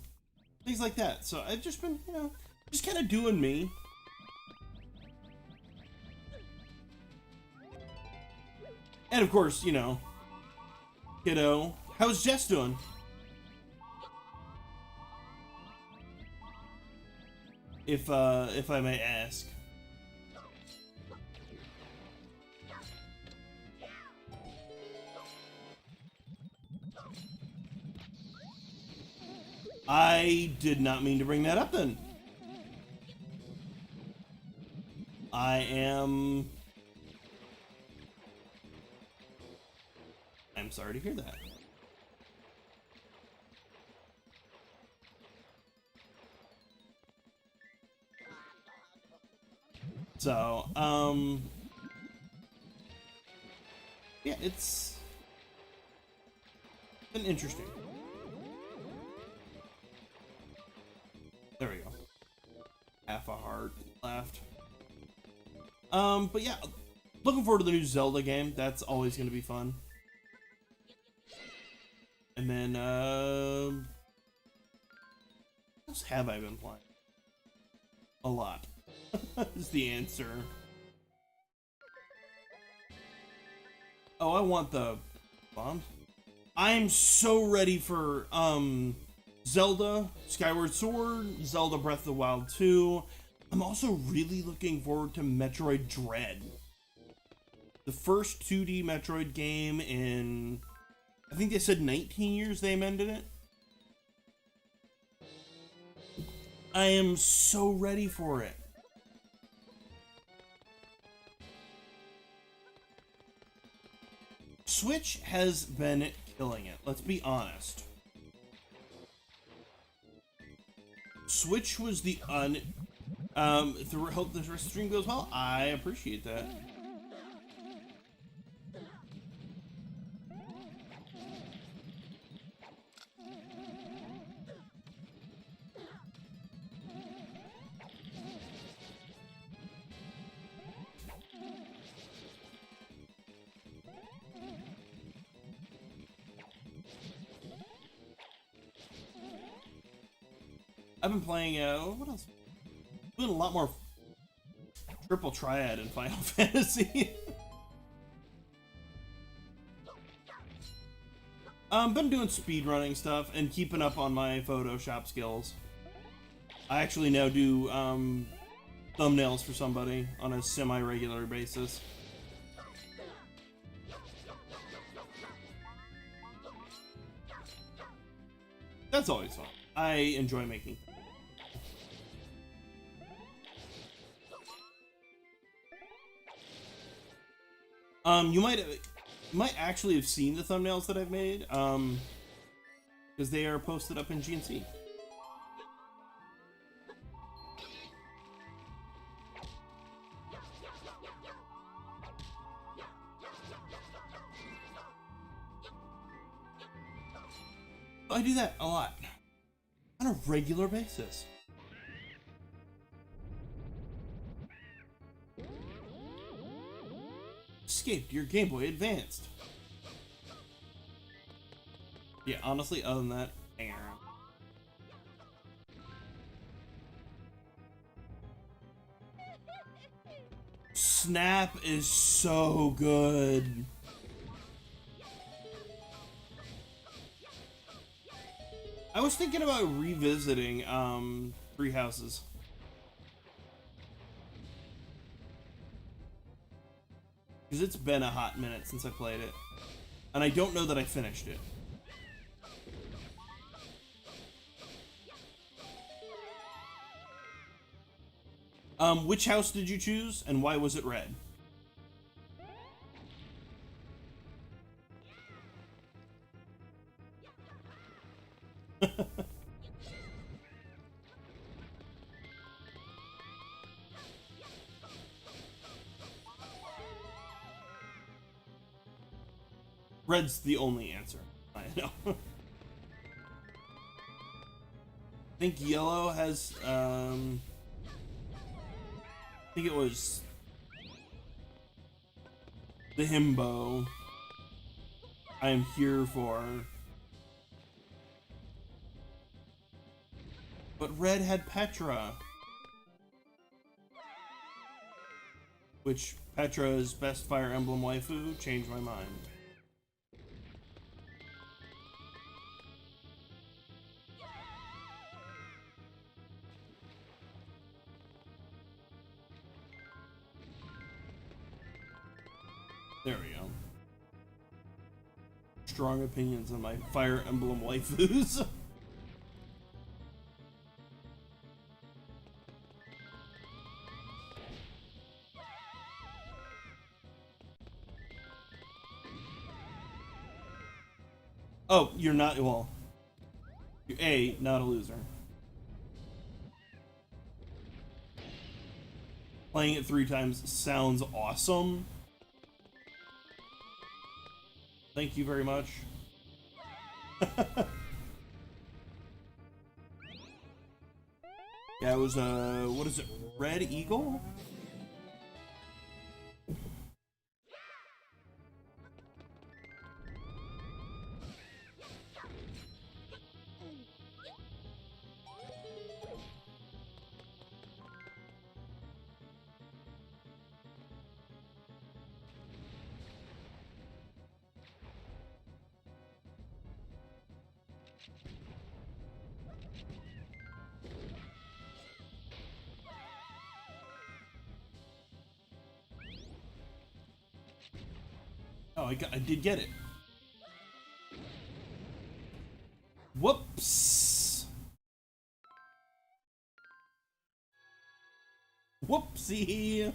things like that. So I've just been, you know, just kind of doing me. And of course, you know, kiddo, how's Jess doing? If I may ask. I did not mean to bring that up then. I'm sorry to hear that. So, yeah, it's been interesting. There we go. Half a heart left. But yeah, looking forward to the new Zelda game. That's always going to be fun. And then, what else have I been playing? A lot. Is the answer. Oh, I want the bombs. I'm so ready for, Zelda, Skyward Sword, Zelda Breath of the Wild 2. I'm also really looking forward to Metroid Dread. The first 2D Metroid game in, I I think they said 19 years they amended it. I am so ready for it. Switch has been killing it, let's be honest. Switch was the hope this stream goes well. I appreciate that. I've been playing, what else? Doing a lot more triple triad in Final Fantasy. Been doing speedrunning stuff and keeping up on my Photoshop skills. I actually now do, thumbnails for somebody on a semi-regular basis. That's always fun. I enjoy making. You might actually have seen the thumbnails that I've made, because they are posted up in GNC. I do that a lot, on a regular basis. Escaped your Game Boy Advanced. Yeah, honestly, other than that, hang around. Snap is so good. I was thinking about revisiting Three Houses. Because it's been a hot minute since I played it. And I don't know that I finished it. Which house did you choose, and why was it red? Red's the only answer. I know. I think yellow has, I think it was the himbo. I am here for. But red had Petra. Which Petra's best Fire Emblem waifu changed my mind. There we go. Strong opinions on my Fire Emblem waifus. Oh, you're not, well, you're A, not a loser. Playing it 3 times sounds awesome. Thank you very much. Yeah, it was, what is it, Red Eagle? Oh, I did get it. Whoops. Whoopsie.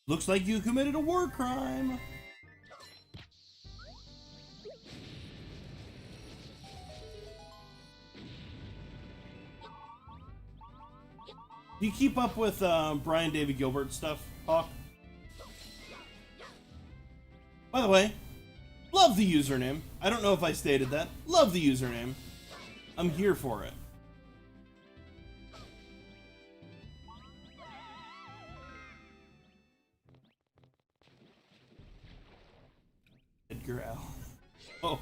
Looks like you committed a war crime. Do you keep up with Brian David Gilbert stuff, Hawk? By the way, love the username. I don't know if I stated that. Love the username. I'm here for it. Edgar Allan. Oh.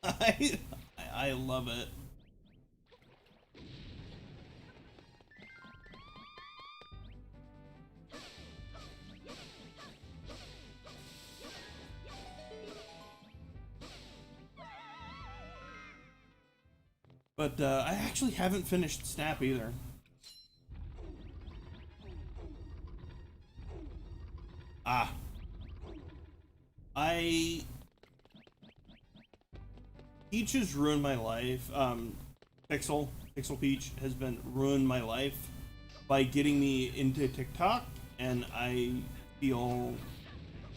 I love it. But I actually haven't finished Snap either. Peach has ruined my life. Pixel Peach has been ruined my life by getting me into TikTok, and I feel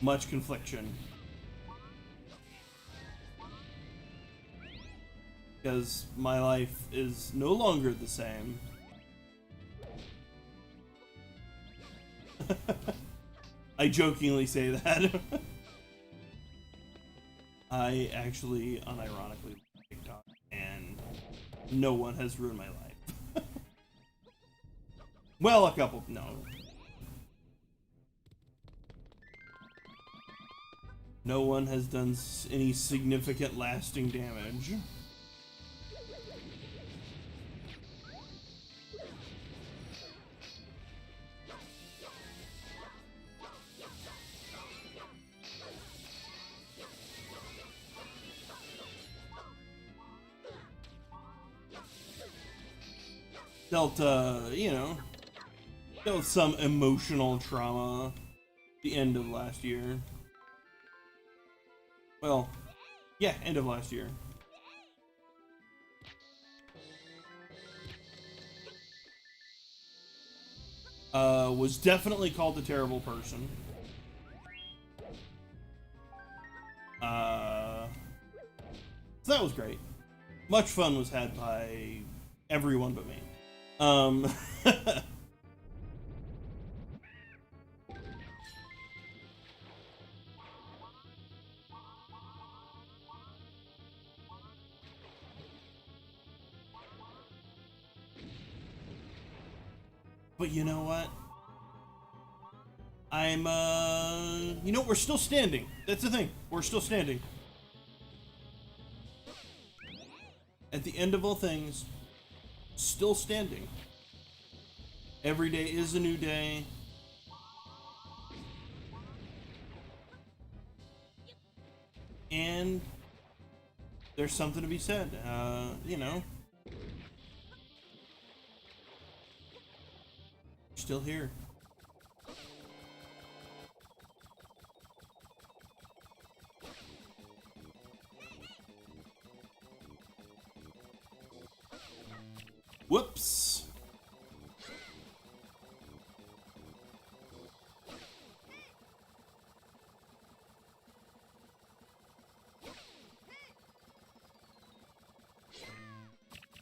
much confliction. Because my life is no longer the same. I jokingly say that. I actually unironically like TikTok, and no one has ruined my life. Well, a couple, no. No one has done any significant lasting damage. Dealt, you know, dealt some emotional trauma at the end of last year. Well, yeah, end of last year. Was definitely called a terrible person. So that was great. Much fun was had by everyone but me. But you know what? You know, we're still standing. That's the thing. We're still standing. At the end of all things, still standing. Every day is a new day. And there's something to be said. You know, still here. Whoops.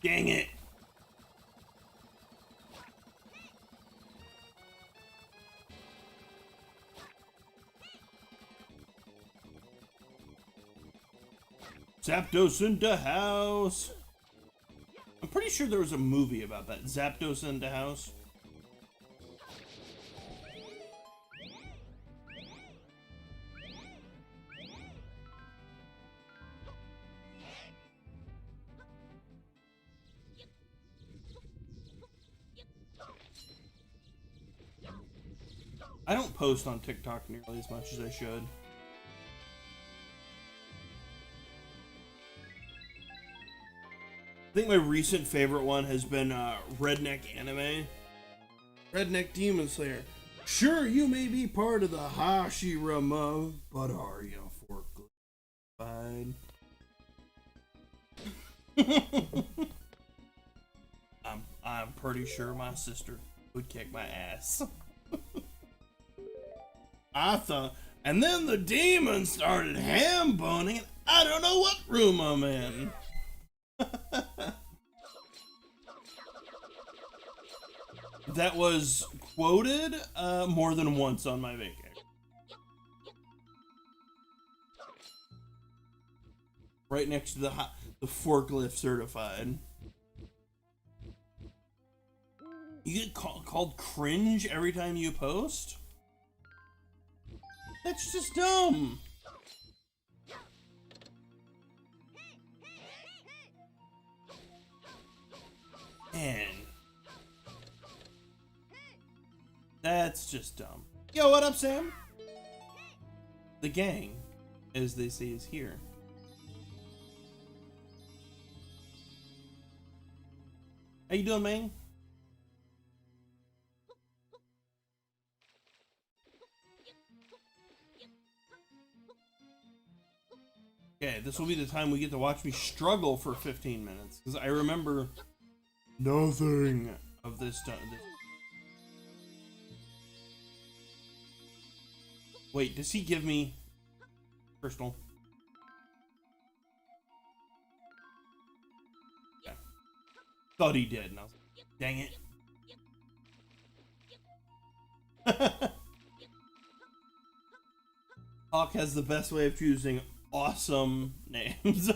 Dang it. Zapdos in the house. I'm pretty sure there was a movie about that. Zapdos in the house. I don't post on TikTok nearly as much as I should. I think my recent favorite one has been Redneck Anime. Redneck Demon Slayer. Sure, you may be part of the Hashirama, but are you forklift died. I'm pretty sure my sister would kick my ass. I thought, and then the demon started ham boning, and I don't know what room I'm in. That was quoted more than once on my vacation. Right next to the forklift certified. You get called cringe every time you post? That's just dumb. Man. That's just dumb. Yo, what up, Sam? The gang, as they say, is here. How you doing, man? Okay, this will be the time we get to watch me struggle for 15 minutes, because I remember nothing of this stuff. Wait, does he give me personal? Yeah. Thought he did, and I was like, dang it. Hawk has the best way of choosing awesome names.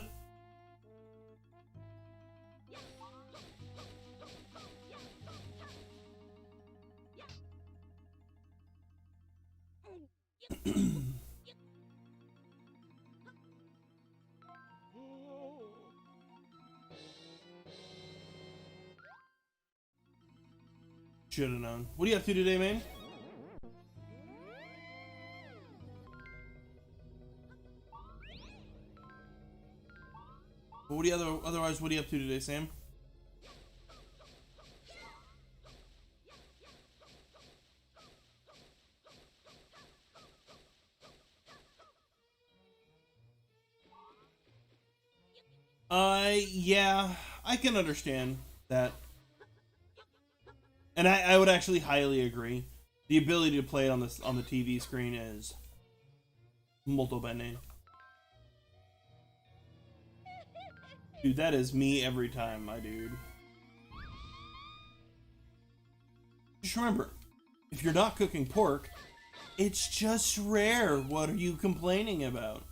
Should have known. What are you up to today, man? What do you otherwise? What are you up to today, Sam? Yeah, I can understand that. And I would actually highly agree. The ability to play it on the TV screen is molto bene. Dude, that is me every time, my dude. Just remember, if you're not cooking pork, it's just rare. What are you complaining about?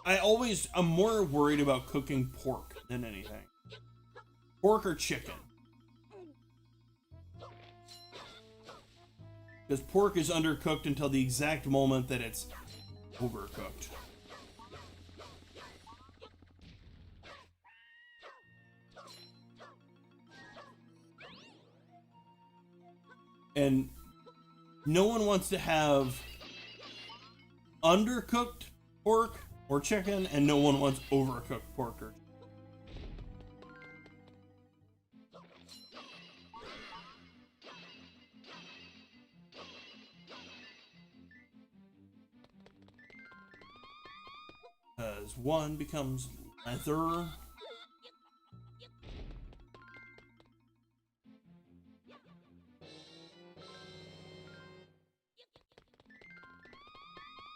I'm more worried about cooking pork than anything. Pork or chicken. Because pork is undercooked until the exact moment that it's overcooked. And no one wants to have undercooked pork or chicken, and no one wants overcooked pork or as one becomes leather.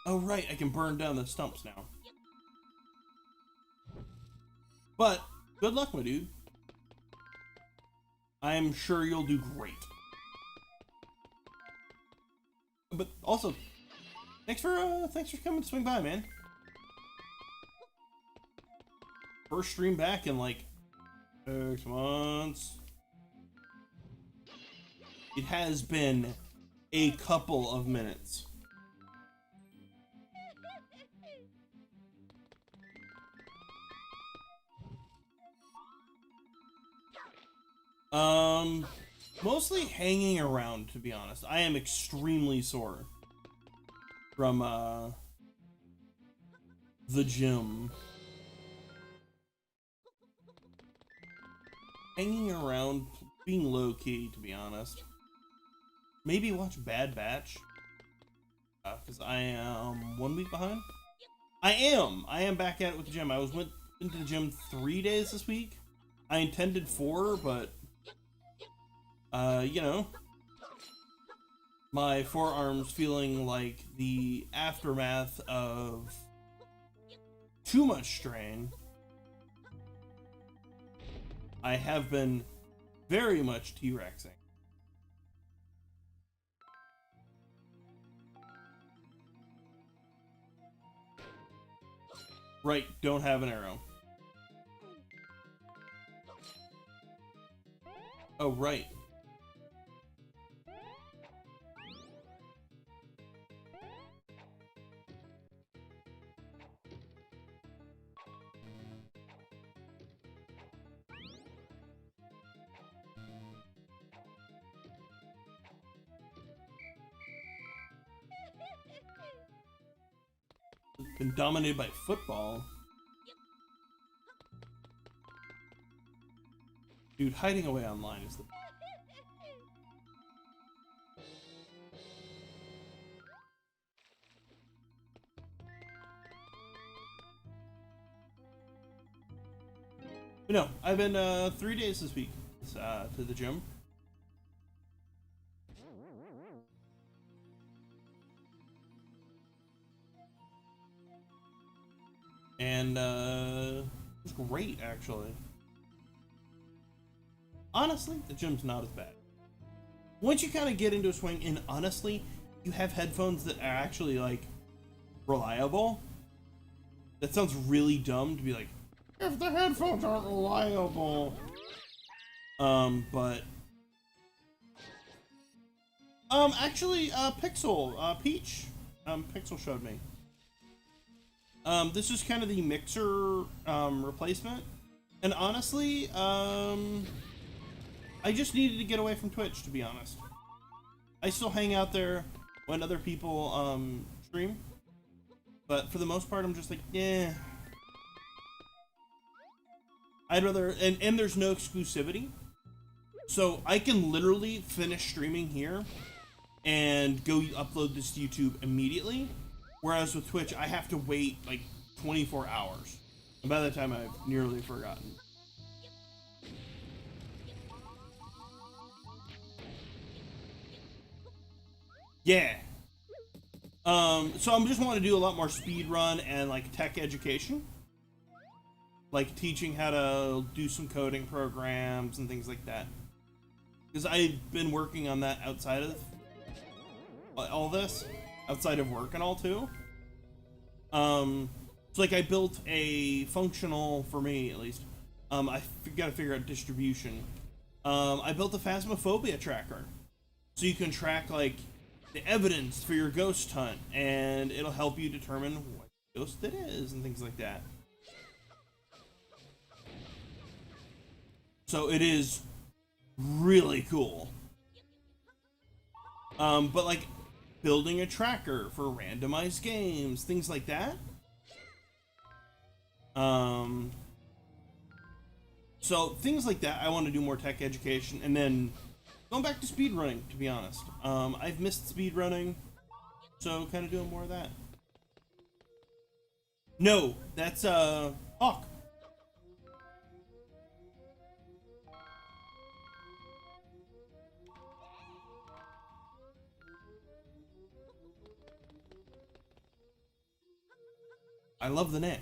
Oh right, I can burn down the stumps now. But good luck, my dude. I am sure you'll do great. But also, thanks for coming to swing by, man. First stream back in like 6 months. It has been a couple of minutes. Mostly hanging around, to be honest. I am extremely sore from the gym. Hanging around, being low-key, to be honest. Maybe watch Bad Batch. because I am 1 week behind. I am back at it with the gym. Went into the gym 3 days this week. I intended 4, but you know, my forearms feeling like the aftermath of too much strain. I have been very much T-Rexing. Right, don't have an arrow. Oh, right. Been dominated by football. Dude, hiding away online is the... But no, I've been 3 days this week to the gym. And it was great, actually. Honestly, the gym's not as bad. Once you kind of get into a swing, and honestly, you have headphones that are actually, like, reliable. That sounds really dumb to be like, if the headphones aren't reliable. But... actually, Peach, Pixel showed me. This is kind of the mixer, replacement. And honestly, I just needed to get away from Twitch, to be honest. I still hang out there when other people, stream. But for the most part, I'm just like, yeah. I'd rather, and there's no exclusivity. So I can literally finish streaming here and go upload this to YouTube immediately. Whereas with Twitch, I have to wait like 24 hours. And by that time, I've nearly forgotten. Yeah. So I'm just wanting to do a lot more speed run and like tech education. Like teaching how to do some coding programs and things like that. Because I've been working on that outside of all this. Outside of work and all too. So like I built a functional, for me at least, I gotta figure out distribution. I built a phasmophobia tracker. So you can track like the evidence for your ghost hunt and it'll help you determine what ghost it is and things like that. So it is really cool. But like building a tracker for randomized games, things like that. So things like that, I want to do more tech education, and then going back to speedrunning, to be honest. I've missed speedrunning, so kind of doing more of that. No, that's Hawk. I love the name.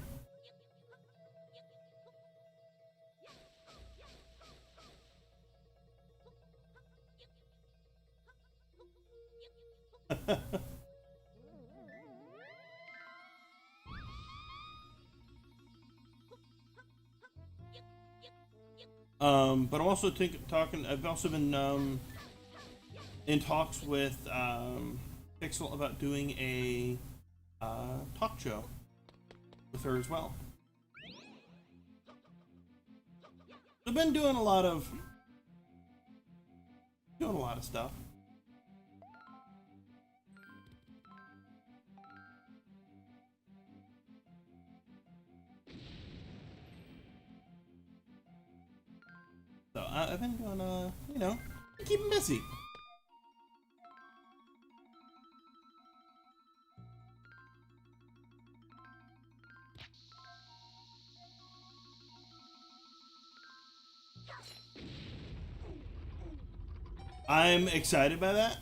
But I'm also talking. I've also been in talks with Pixel about doing a talk show with her as well. I've been doing a lot of stuff. So I've been doing you know, keeping busy. I'm excited by that.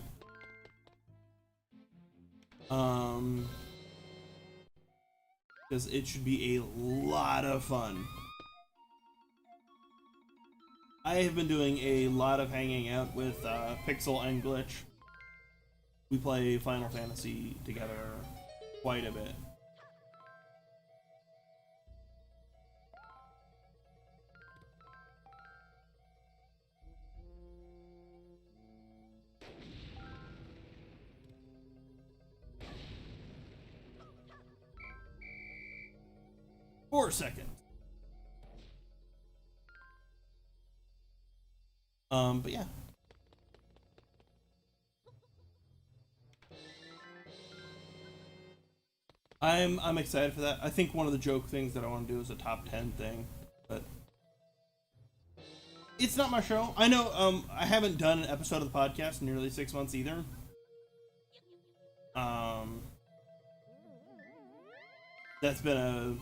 Because it should be a lot of fun. I have been doing a lot of hanging out with Pixel and Glitch. We play Final Fantasy together quite a bit. For a second. But yeah. I'm excited for that. I think one of the joke things that I want to do is a top 10 thing, but it's not my show. I know I haven't done an episode of the podcast in nearly 6 months either. That's been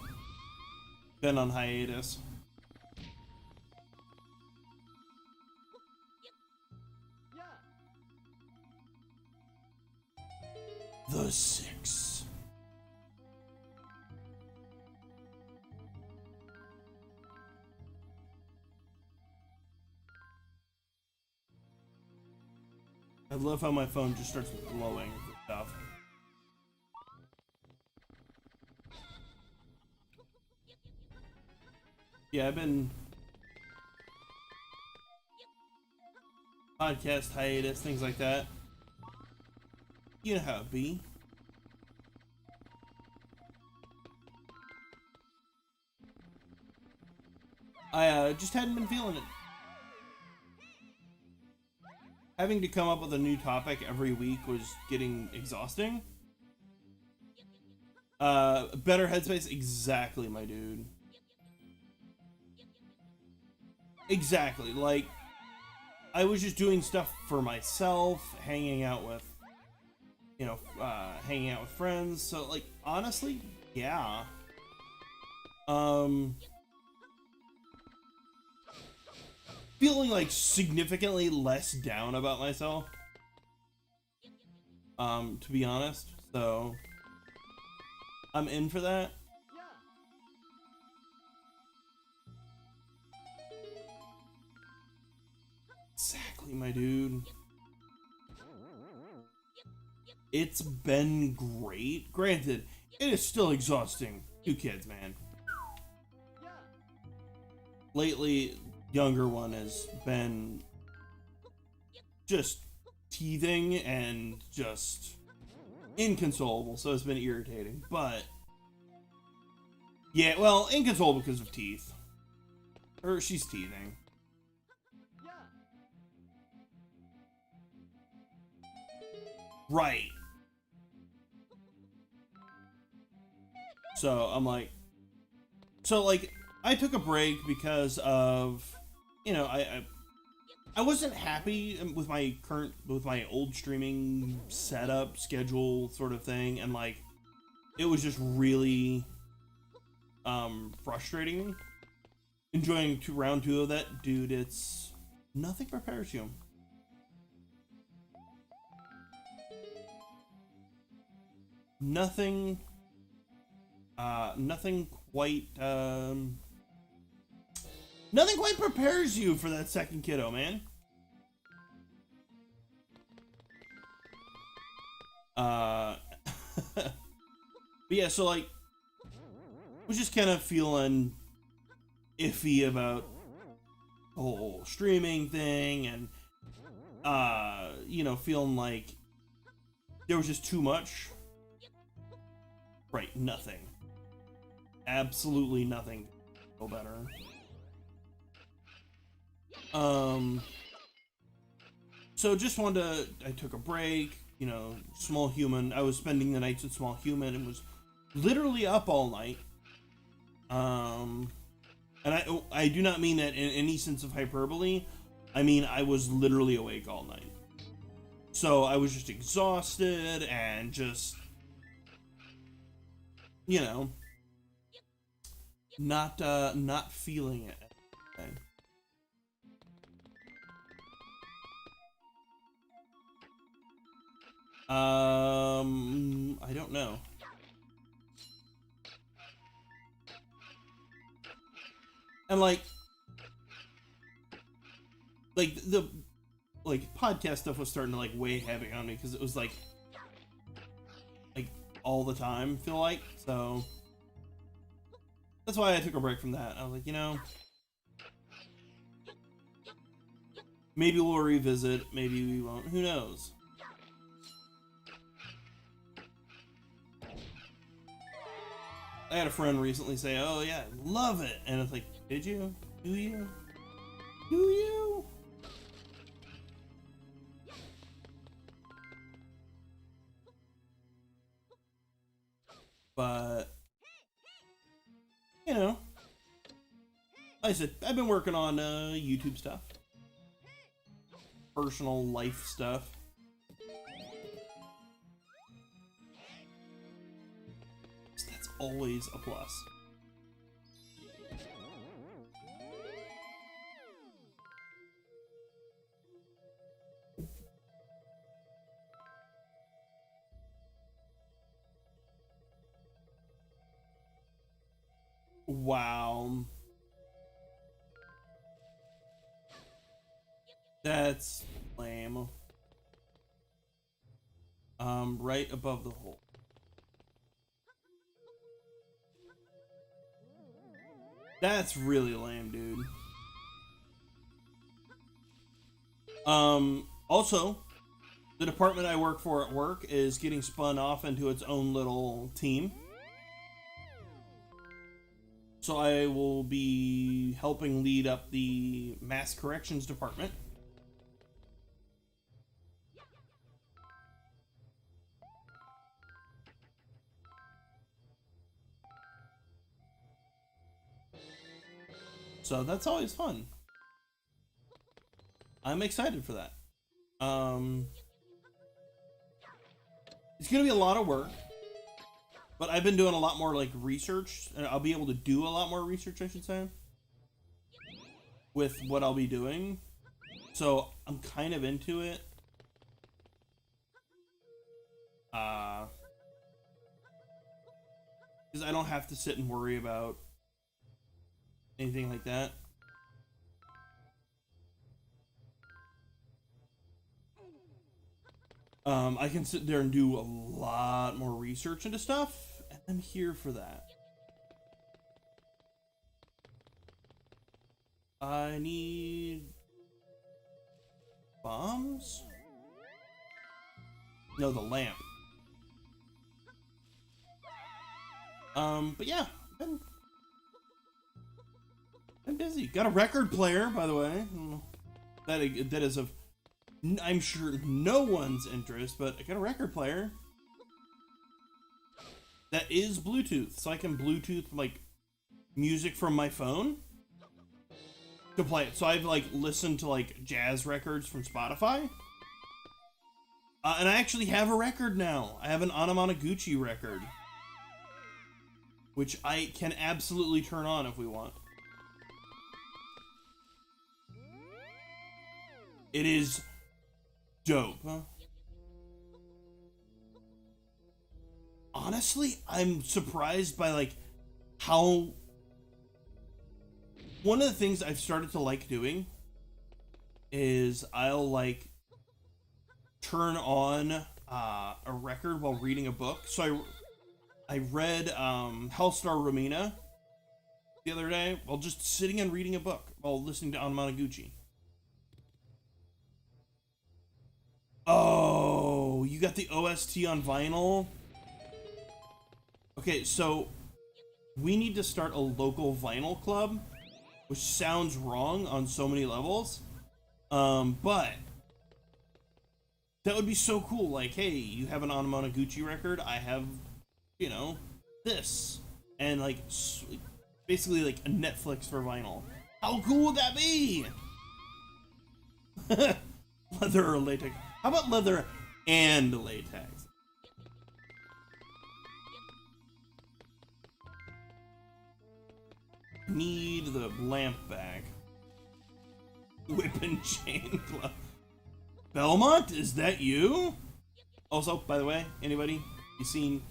on hiatus. The Six. I love how my phone just starts glowing with stuff. Yeah, I've been podcast hiatus, things like that. You know how it be. I just hadn't been feeling it. Having to come up with a new topic every week was getting exhausting. Better headspace, exactly, my dude. Exactly, like, I was just doing stuff for myself, hanging out with, you know, hanging out with friends, so, like, honestly, yeah. Feeling, like, significantly less down about myself, to be honest, so, I'm in for that. Exactly, my dude. It's been great. Granted, it is still exhausting. 2 kids, man. Lately, younger one has been just teething and just inconsolable, so it's been irritating. But yeah, well, inconsolable because of teeth. Or she's teething. Right. So I'm like, I took a break because of, you know, I wasn't happy with my old streaming setup schedule sort of thing, and like, it was just really frustrating me. Enjoying round 2 of that, dude. It's nothing prepares you. Nothing quite prepares you for that second kiddo, man. But yeah, so like, was just kind of feeling iffy about the whole streaming thing, and you know, feeling like there was just too much. Right, nothing. Absolutely nothing. Feel better. So just wanted to, I took a break, you know, Small Human. I was spending the nights with Small Human and was literally up all night. And I do not mean that in any sense of hyperbole. I mean, I was literally awake all night. So I was just exhausted and just, you know, not feeling it. Okay. I don't know. And like the podcast stuff was starting to like weigh heavy on me because it was like all the time, feel like. So that's why I took a break from that. I was like, you know, maybe we'll revisit, maybe we won't, who knows. I had a friend recently say, oh yeah, love it, and it's like, did you? Do you? Do you? But, you know, like I said, I've been working on YouTube stuff. Personal life stuff. So that's always a plus. Wow. That's lame. Right above the hole. That's really lame, dude. Also, the department I work for at work is getting spun off into its own little team. So I will be helping lead up the mass corrections department. So that's always fun. I'm excited for that. It's gonna be a lot of work, but I've been doing a lot more like research, and I'll be able to do a lot more research, I should say, with what I'll be doing. So I'm kind of into it. Because I don't have to sit and worry about anything like that. I can sit there and do a lot more research into stuff, and I'm here for that. I need bombs? No, the lamp. But yeah, I'm busy. Got a record player, by the way. That is of, I'm sure, no one's interest, but I got a record player that is Bluetooth, so I can Bluetooth like music from my phone to play it. So I've like listened to like jazz records from Spotify, and I actually have a record now. I have an Anamanaguchi record, which I can absolutely turn on if we want. It is dope. Honestly, I'm surprised by like how one of the things I've started to like doing is I'll like turn on a record while reading a book. So I read Hellstar Romina the other day while just sitting and reading a book while listening to Anamanaguchi. Oh, you got the OST on vinyl? Okay, so we need to start a local vinyl club, which sounds wrong on so many levels. But that would be so cool. Like, hey, you have an Anamanaguchi record, I have, you know, this. And like, basically like a Netflix for vinyl. How cool would that be? Leather or latex? How about leather and latex? Need the lamp back. Whip and chain club. Belmont, is that you? Also, by the way, anybody, you seen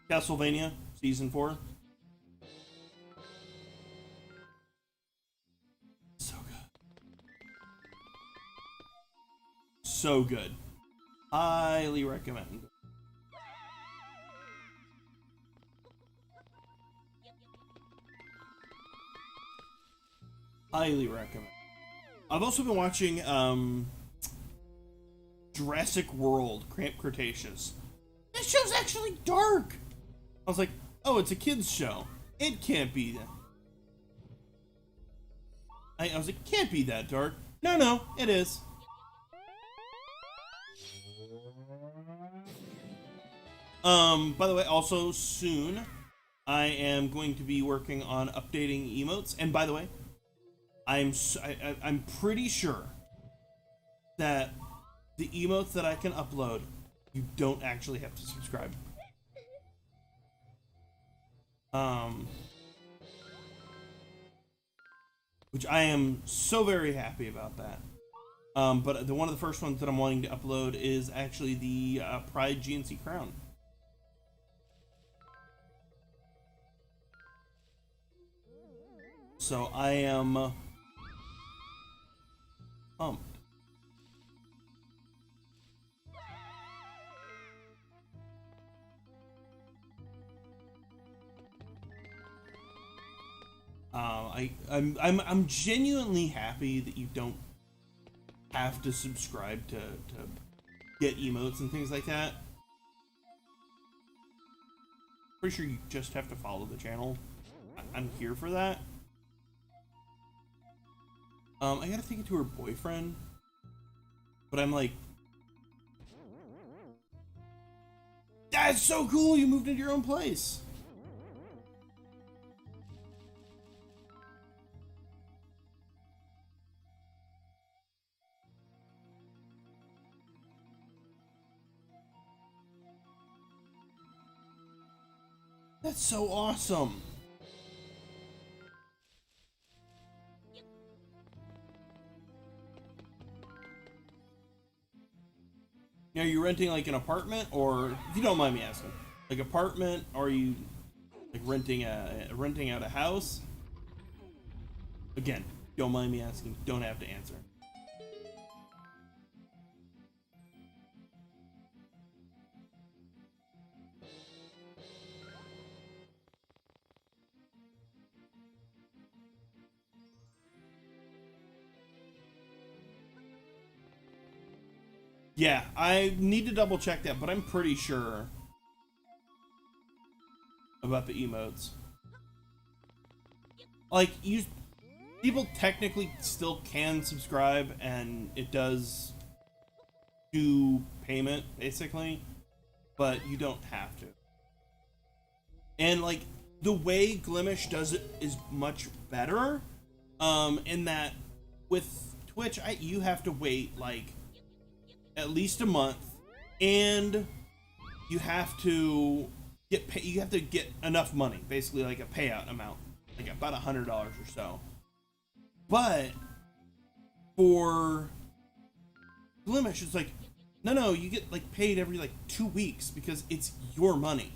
Castlevania Season 4? So good. So good. Highly recommend. Highly recommend. I've also been watching Jurassic World Camp Cretaceous. This show's actually dark. I was like, oh, it's a kids show. It can't be that. I was like, can't be that dark. No, it is. By the way, also soon I am going to be working on updating emotes. And by the way, I'm pretty sure that the emotes that I can upload, you don't actually have to subscribe. Which I am so very happy about that. But one of the first ones that I'm wanting to upload is actually the Pride GNC crown. So I am pumped. I'm genuinely happy that you don't have to subscribe to get emotes and things like that. Pretty sure you just have to follow the channel. I'm here for that. I gotta take it to her boyfriend, but I'm like, that's so cool, you moved into your own place. That's so awesome. Now, are you renting like an apartment, or if you don't mind me asking, like apartment, or are you like renting out a house? Again, don't mind me asking, don't have to answer. Yeah, I need to double check that, but I'm pretty sure about the emotes. Like, people technically still can subscribe, and it does do payment, basically, but you don't have to. And, like, the way Glimish does it is much better, in that with Twitch, you have to wait, like, at least a month, and you have to get enough money, basically like a payout amount, like about $100 or so. But for Blemish, it's like, no, you get like paid every like 2 weeks because it's your money.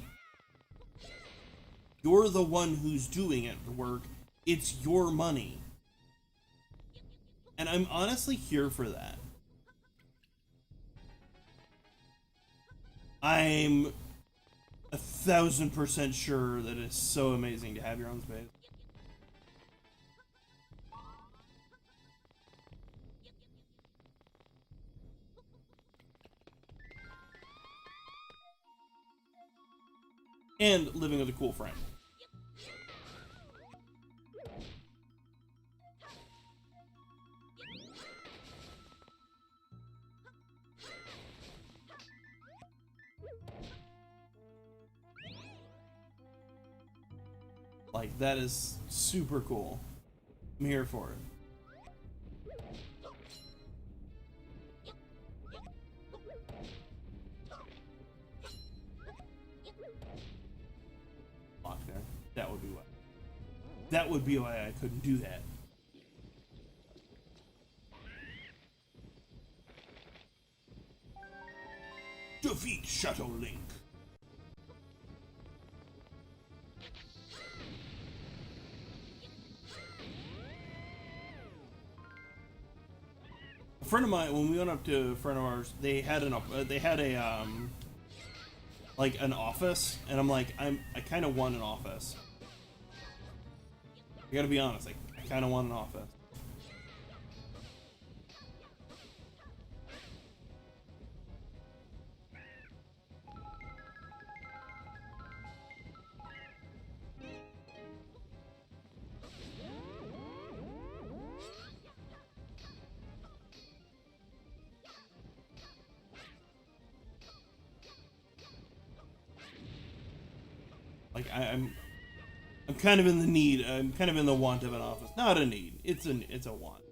You're the one who's doing it, the work. It's your money. And I'm honestly here for that. I'm 1,000% sure that it's so amazing to have your own space. And living with a cool friend. Like, that is super cool. I'm here for it. Lock there. That would be why. That would be why I couldn't do that. Defeat Shadow Link. A friend of mine, when we went up to a friend of ours, they had a like an office, and I'm like, I kind of want an office. I gotta be honest, I kind of want an office. Like I'm kind of in the need. I'm kind of in the want of an office. Not a need. It's a want.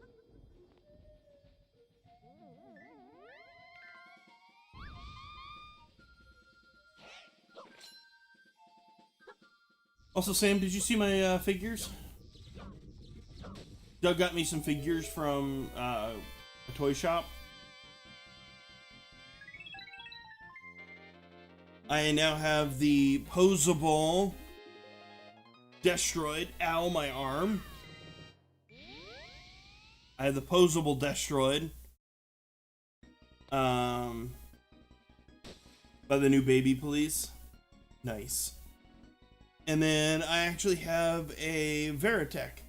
Also, Sam, did you see my figures? Doug got me some figures from a toy shop. I now have the posable Destroid. Ow, my arm. I have the posable Destroid. By the new Baby Police. Nice. And then I actually have a Veritech.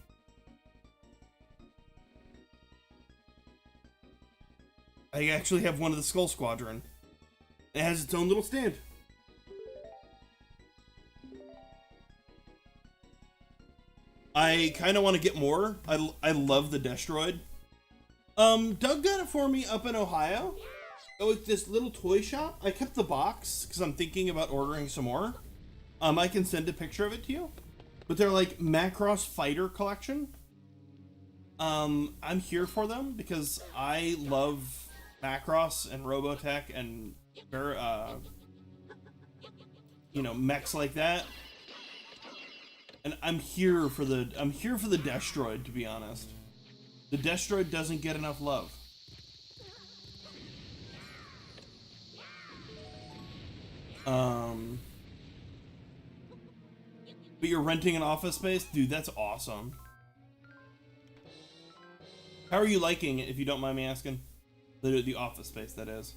I actually have one of the Skull Squadron. It has its own little stand. I kind of want to get more. I love the Destroid. Doug got it for me up in Ohio. Oh, it's this little toy shop. I kept the box because I'm thinking about ordering some more. I can send a picture of it to you. But they're like Macross Fighter Collection. I'm here for them because I love Macross and Robotech and mechs like that. And I'm here for the Destroid, to be honest. The Destroid doesn't get enough love. But you're renting an office space? Dude, that's awesome. How are you liking it, if you don't mind me asking? The office space, that is.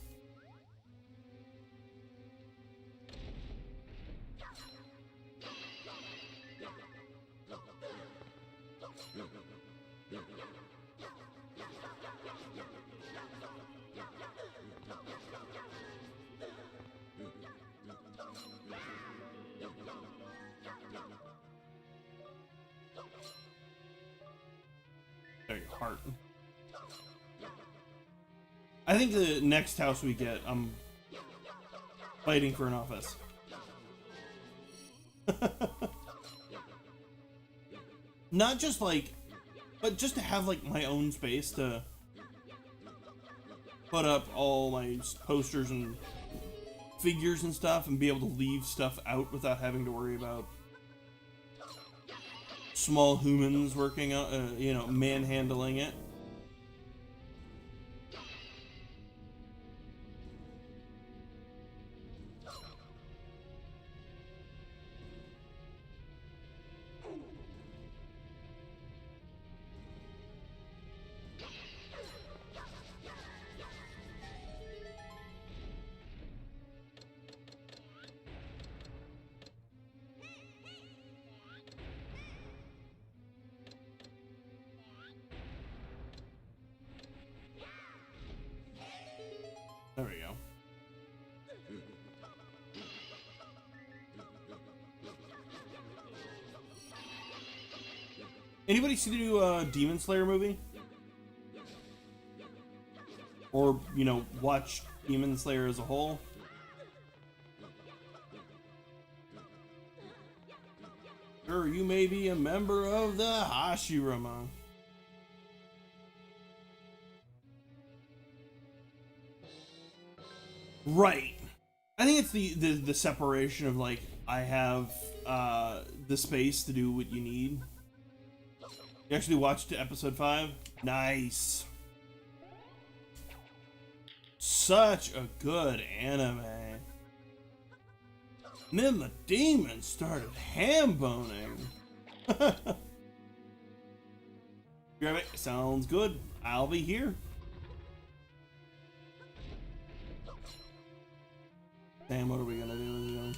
There, your heart. I think the next house we get, I'm fighting for an office. Not just like, but just to have like my own space to put up all my posters and figures and stuff and be able to leave stuff out without having to worry about small humans working on, manhandling it. There we go. Anybody see the new Demon Slayer movie? Or, watch Demon Slayer as a whole? Sure, you may be a member of the Hashirama. Right. I think it's the separation of like, I have the space to do what you need. You actually watched episode 5? Nice. such a good anime. And then the demons started ham-boning. Grab it. Sounds good. I'll be here. Damn, what are we gonna do with you?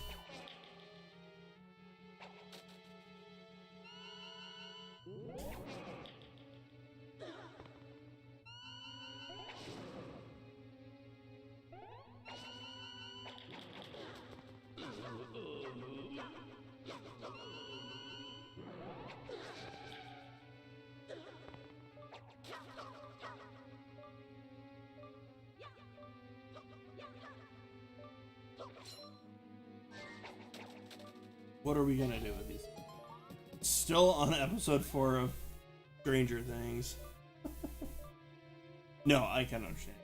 What are we gonna do with these? Still on episode 4 of Stranger Things. No, I can understand.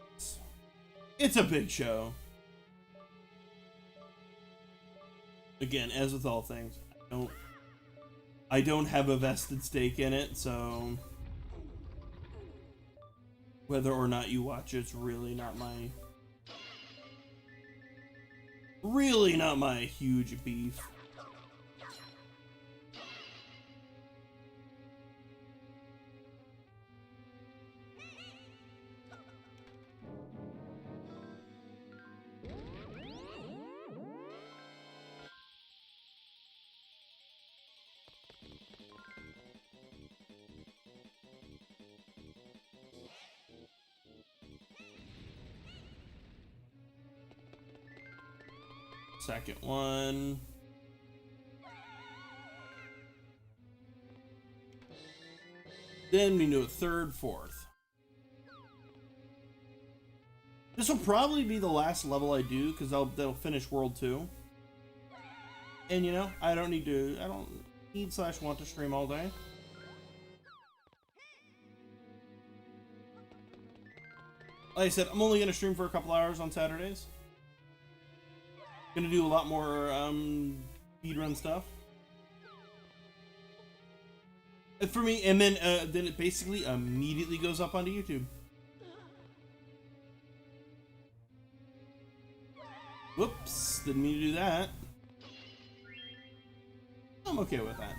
It's a big show. Again, as with all things, I don't have a vested stake in it, so whether or not you watch it's really not my huge beef. Second one. Then we do a third, fourth. This will probably be the last level I do because that'll finish World 2. And you know, I don't need / want to stream all day. Like I said, I'm only gonna stream for a couple hours on Saturdays. Gonna do a lot more speedrun stuff. And for me, and then it basically immediately goes up onto YouTube. Whoops, didn't mean to do that. I'm okay with that.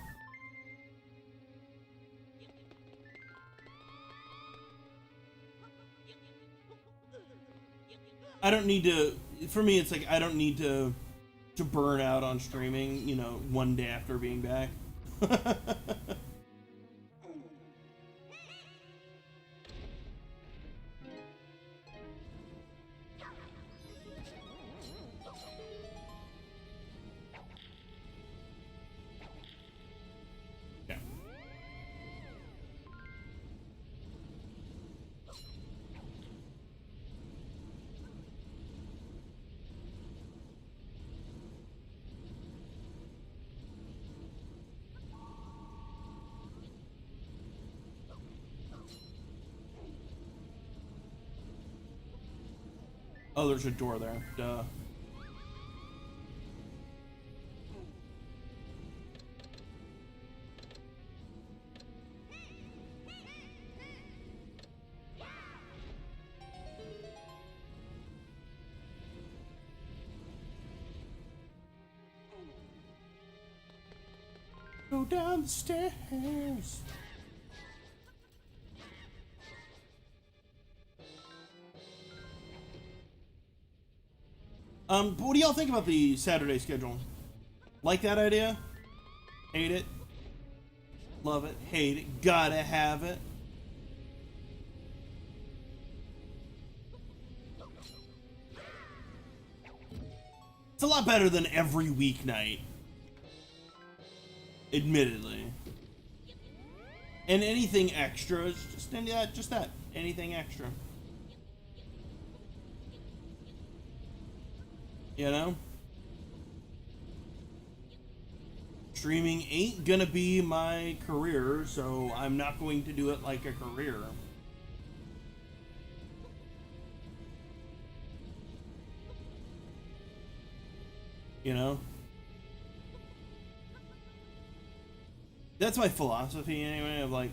I don't need to. For me, it's like I don't need to burn out on streaming, you know, one day after being back. Yeah. Oh, there's a door there. Duh. Go down the stairs. But what do y'all think about the Saturday schedule? Like that idea? Hate it? Love it? Hate it? Gotta have it? It's a lot better than every weeknight. Admittedly. And anything extra is just that. Anything extra. You know? Streaming ain't gonna be my career, so I'm not going to do it like a career. You know? That's my philosophy anyway, of like,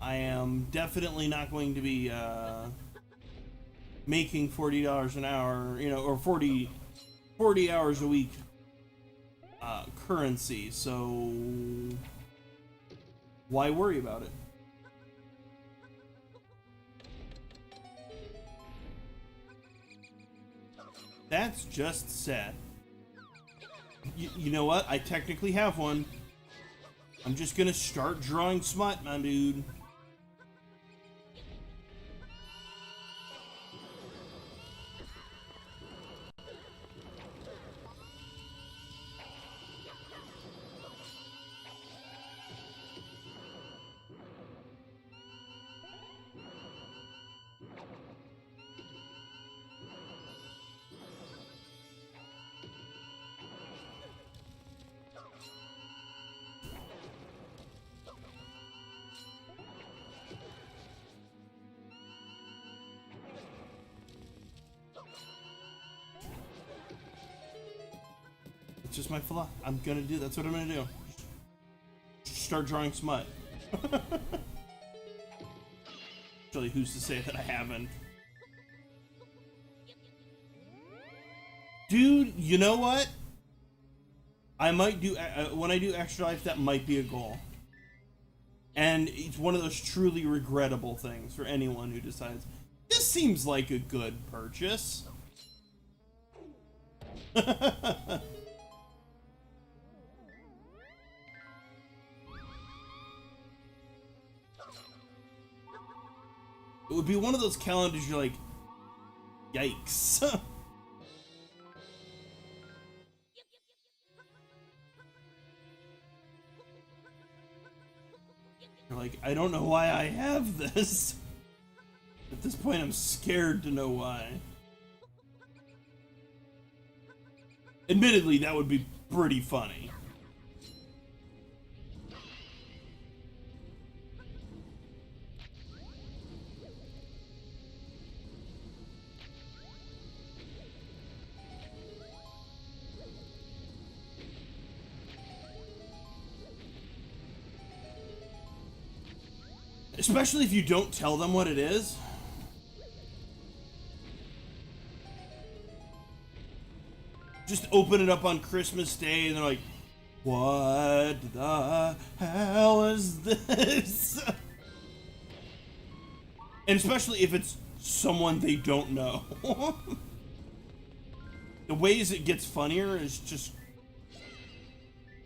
I am definitely not going to be, making $40 an hour, you know, or 40 hours a week currency, so why worry about it? That's just sad. You know what? I technically have one. I'm just gonna start drawing smut, my dude. It's just my flaw. I'm gonna do. That's what I'm gonna do. Start drawing smut. Actually, who's to say that I haven't? Dude, you know what? I might do when I do Extra Life. That might be a goal, and it's one of those truly regrettable things for anyone who decides this seems like a good purchase. It would be one of those calendars you're like, yikes. You're like, I don't know why I have this. At this point, I'm scared to know why. Admittedly, that would be pretty funny. Especially if you don't tell them what it is. Just open it up on Christmas Day and they're like, what the hell is this? And especially if it's someone they don't know. The ways it gets funnier is just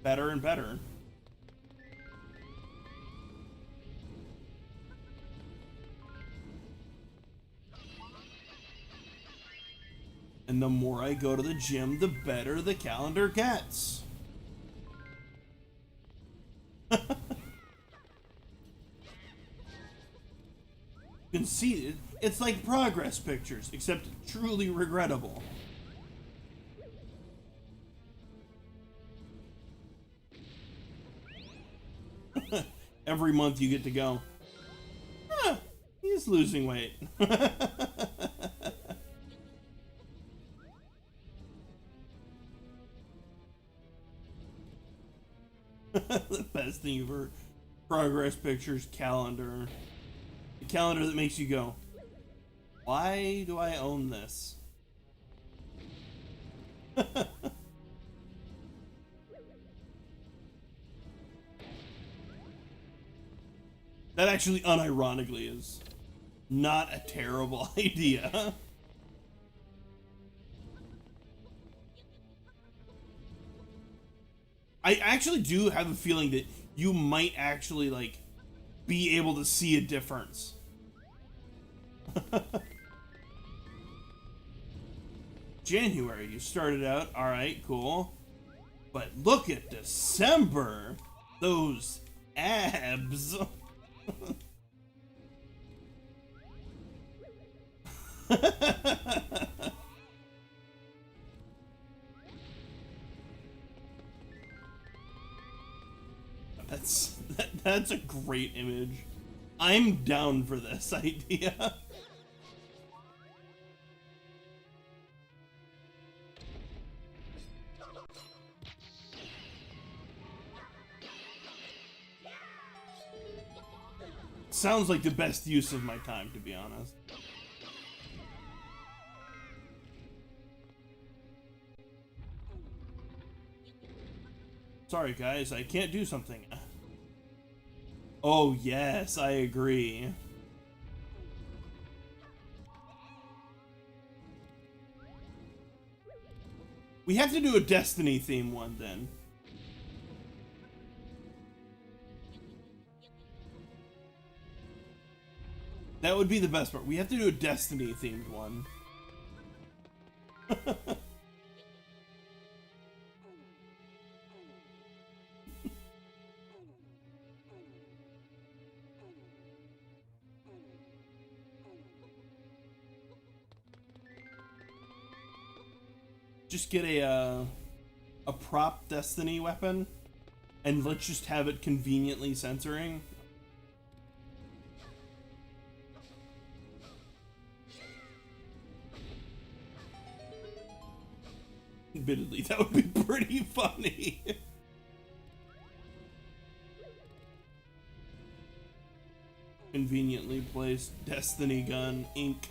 better and better. And the more I go to the gym, the better the calendar gets. You can see it. It's like progress pictures, except truly regrettable. Every month you get to go, he's losing weight. The best thing ever. Progress pictures, calendar. The calendar that makes you go, why do I own this? That actually, unironically, is not a terrible idea. I actually do have a feeling that you might actually, like, be able to see a difference. January, you started out, alright, cool. But look at December! Those abs! That's a great image. I'm down for this idea. Sounds like the best use of my time, to be honest. Sorry, guys, I can't do something. Oh, yes, I agree. We have to do a Destiny theme one then. That would be the best part. We have to do a Destiny themed one. Just get a prop Destiny weapon, and let's just have it conveniently censoring. Admittedly, that would be pretty funny. Conveniently placed Destiny gun ink.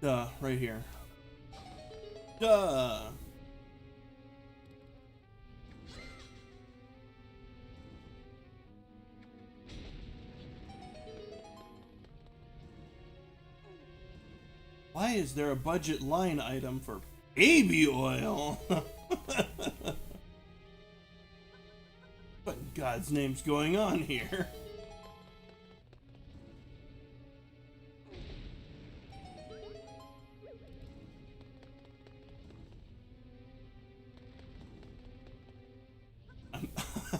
Duh, right here. Duh. Why is there a budget line item for baby oil? What in God's name's going on here?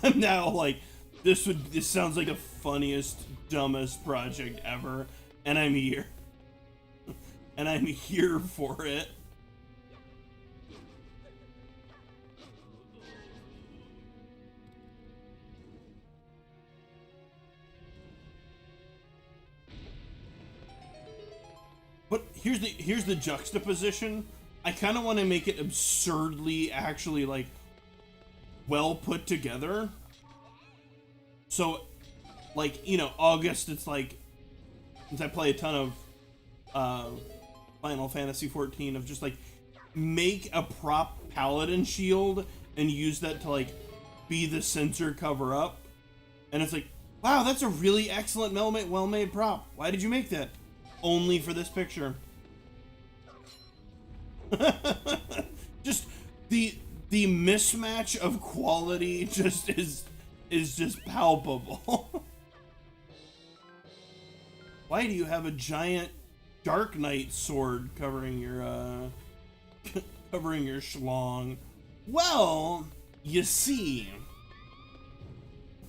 I'm now like, this sounds like the funniest, dumbest project ever, and I'm here. And I'm here for it. But here's the juxtaposition. I kind of want to make it absurdly, actually, like, well put together. So, like, you know, August, it's like, since I play a ton of Final Fantasy 14, of just like, make a prop paladin shield and use that to like be the sensor cover up. And it's like, wow, that's a really excellent well-made prop. Why did you make that? Only for this picture. Just the mismatch of quality just is just palpable. Why do you have a giant Dark Knight sword covering your covering your schlong? Well, you see,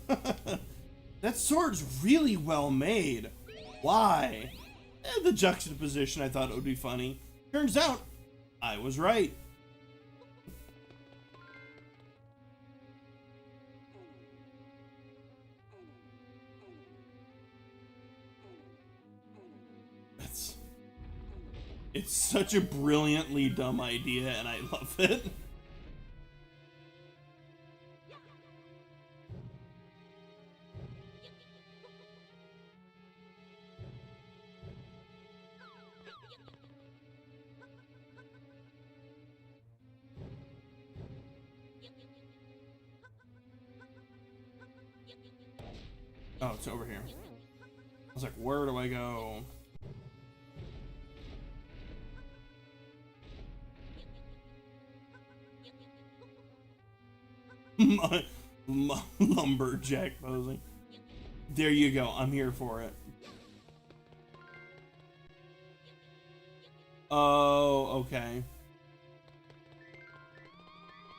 that sword's really well made. Why? The juxtaposition, I thought it would be funny. Turns out, I was right. It's such a brilliantly dumb idea, and I love it. Oh, it's over here. I was like, where do I go? Lumberjack posing. There you go. I'm here for it. Oh, okay.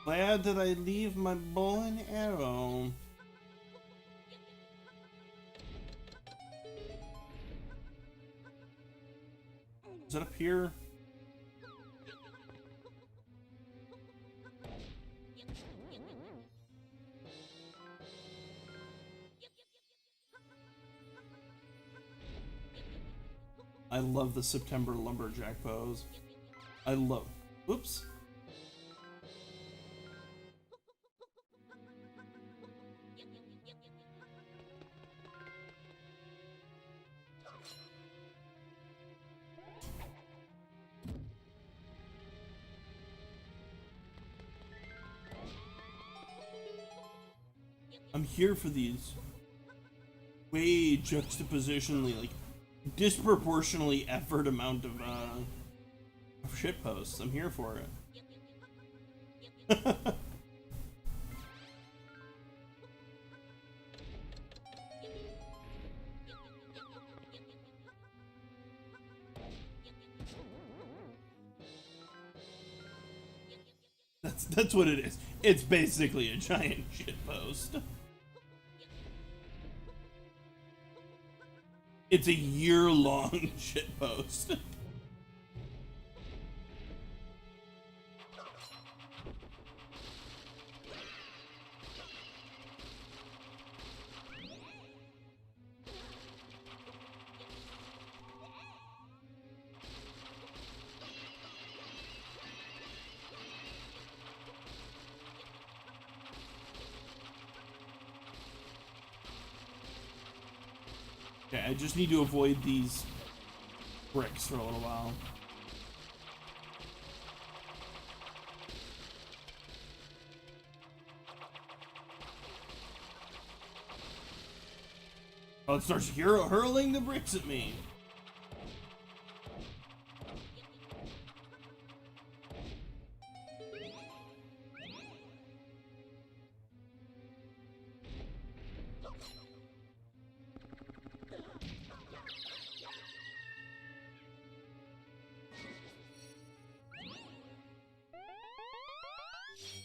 Glad that I leave my bow and arrow. Is it up here? I love the September lumberjack pose. I love Whoops. I'm here for these way juxtapositionally, like, disproportionately effort amount of shit posts. I'm here for it. That's what it is. It's basically a giant shit post. It's a year-long shit post. Okay, I just need to avoid these bricks for a little while. Oh, it starts hurling the bricks at me.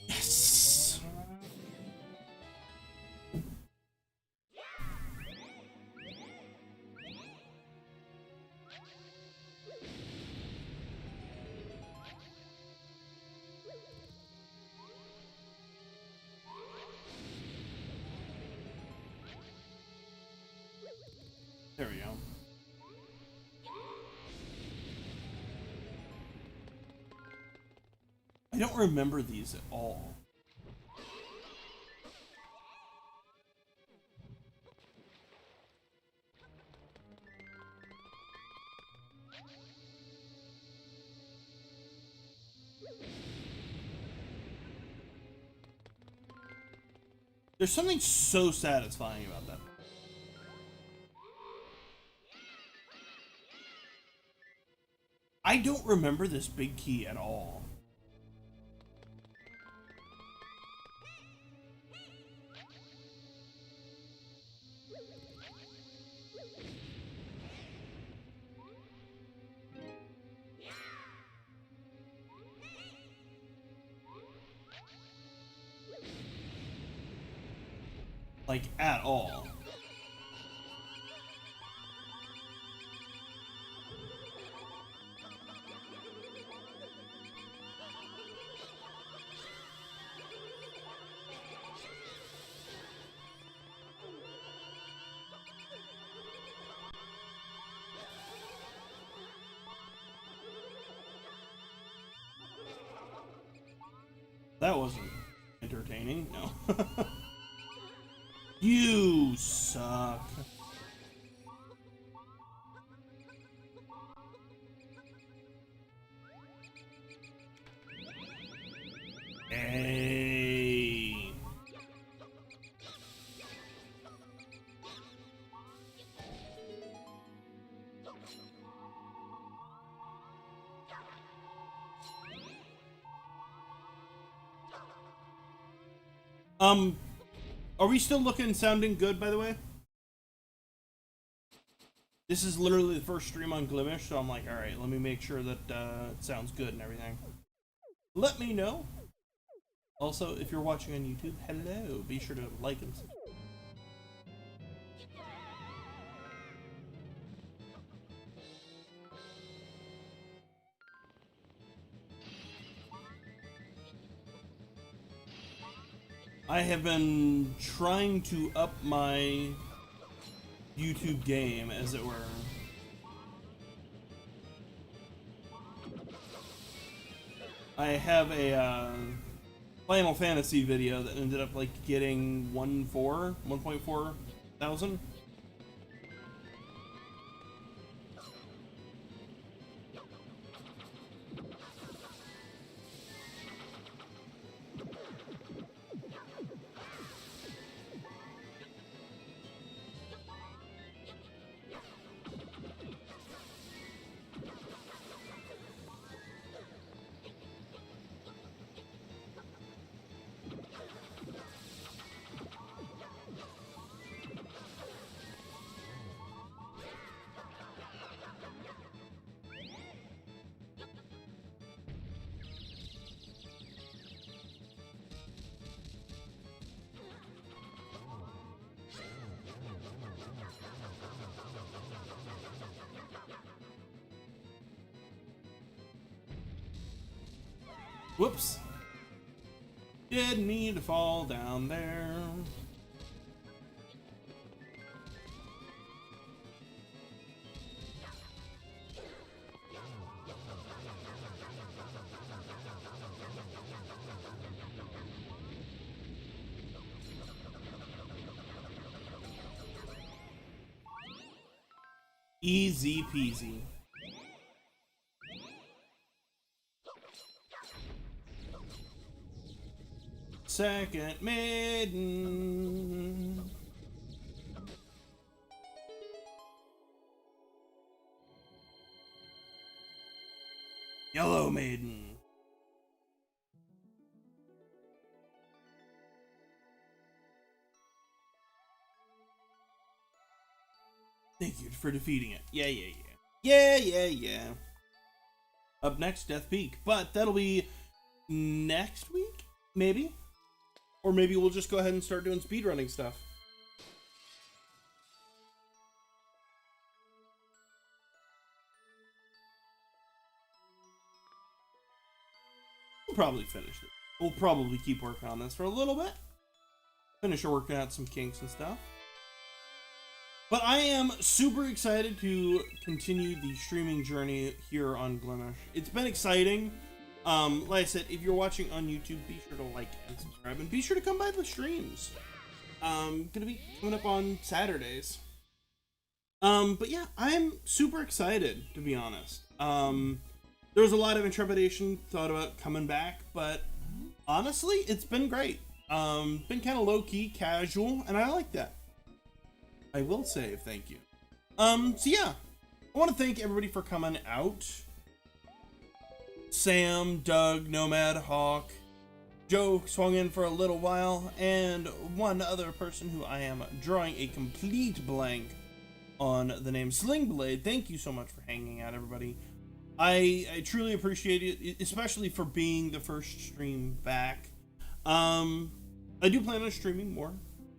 Yes. There we go. I don't remember these at all. There's something so satisfying about that. I don't remember this big key at all. Like, at all. That wasn't entertaining, no. You suck. Hey. Are we still looking sounding good, by the way? This is literally the first stream on Glimish, so I'm like, alright, let me make sure that it sounds good and everything. Let me know. Also, if you're watching on YouTube, hello. Be sure to like and subscribe. I have been trying to up my YouTube game, as it were. I have a Final Fantasy video that ended up like getting 1.4 thousand. Whoops. Didn't need to fall down there. Easy peasy. Second maiden. Yellow maiden. Thank you for defeating it. Yeah. Up next, Death Peak. But that'll be next week, maybe? Or maybe we'll just go ahead and start doing speedrunning stuff. We'll probably finish it. We'll probably keep working on this for a little bit. Finish working out some kinks and stuff. But I am super excited to continue the streaming journey here on Glimish. It's been exciting. Like I said, if you're watching on YouTube, be sure to like and subscribe, and be sure to come by the streams. Gonna be coming up on Saturdays. But yeah, I'm super excited, to be honest. There was a lot of intrepidation thought about coming back, but honestly, it's been great. Been kind of low-key, casual, and I like that. I will say thank you. So yeah, I want to thank everybody for coming out. Sam, Doug, Nomad, Hawk, Joe swung in for a little while, and one other person who I am drawing a complete blank on the name Slingblade. Thank you so much for hanging out, everybody. I truly appreciate it, especially for being the first stream back. I do plan on streaming more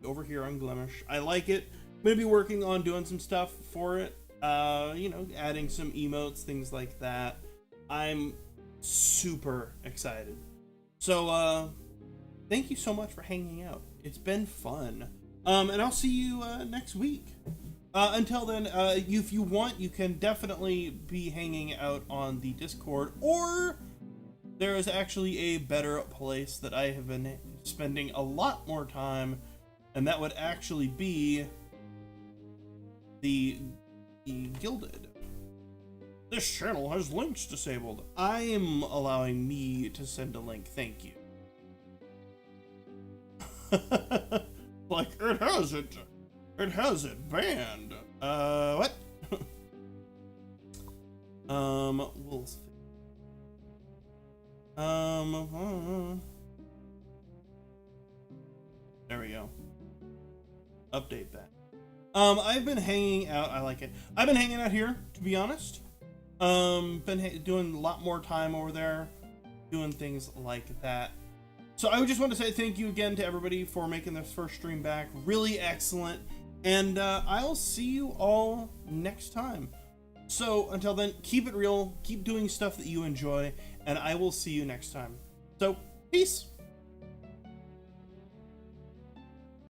over here on Glimish. I like it. I'm going to be working on doing some stuff for it. You know, adding some emotes, things like that. I'm super excited. So, thank you so much for hanging out. It's been fun. And I'll see you next week. Until then, if you want, you can definitely be hanging out on the Discord, or there is actually a better place that I have been spending a lot more time, and that would actually be the Gilded. This channel has links disabled. I'm allowing me to send a link, thank you. Like, it has it banned. What? We'll see. There we go. Update that. I've been hanging out. I like it. I've been hanging out here, to be honest. Been doing a lot more time over there, doing things like that. So I just want to say thank you again to everybody for making this first stream back. Really excellent. And I'll see you all next time. So until then, keep it real, keep doing stuff that you enjoy, and I will see you next time. So, peace.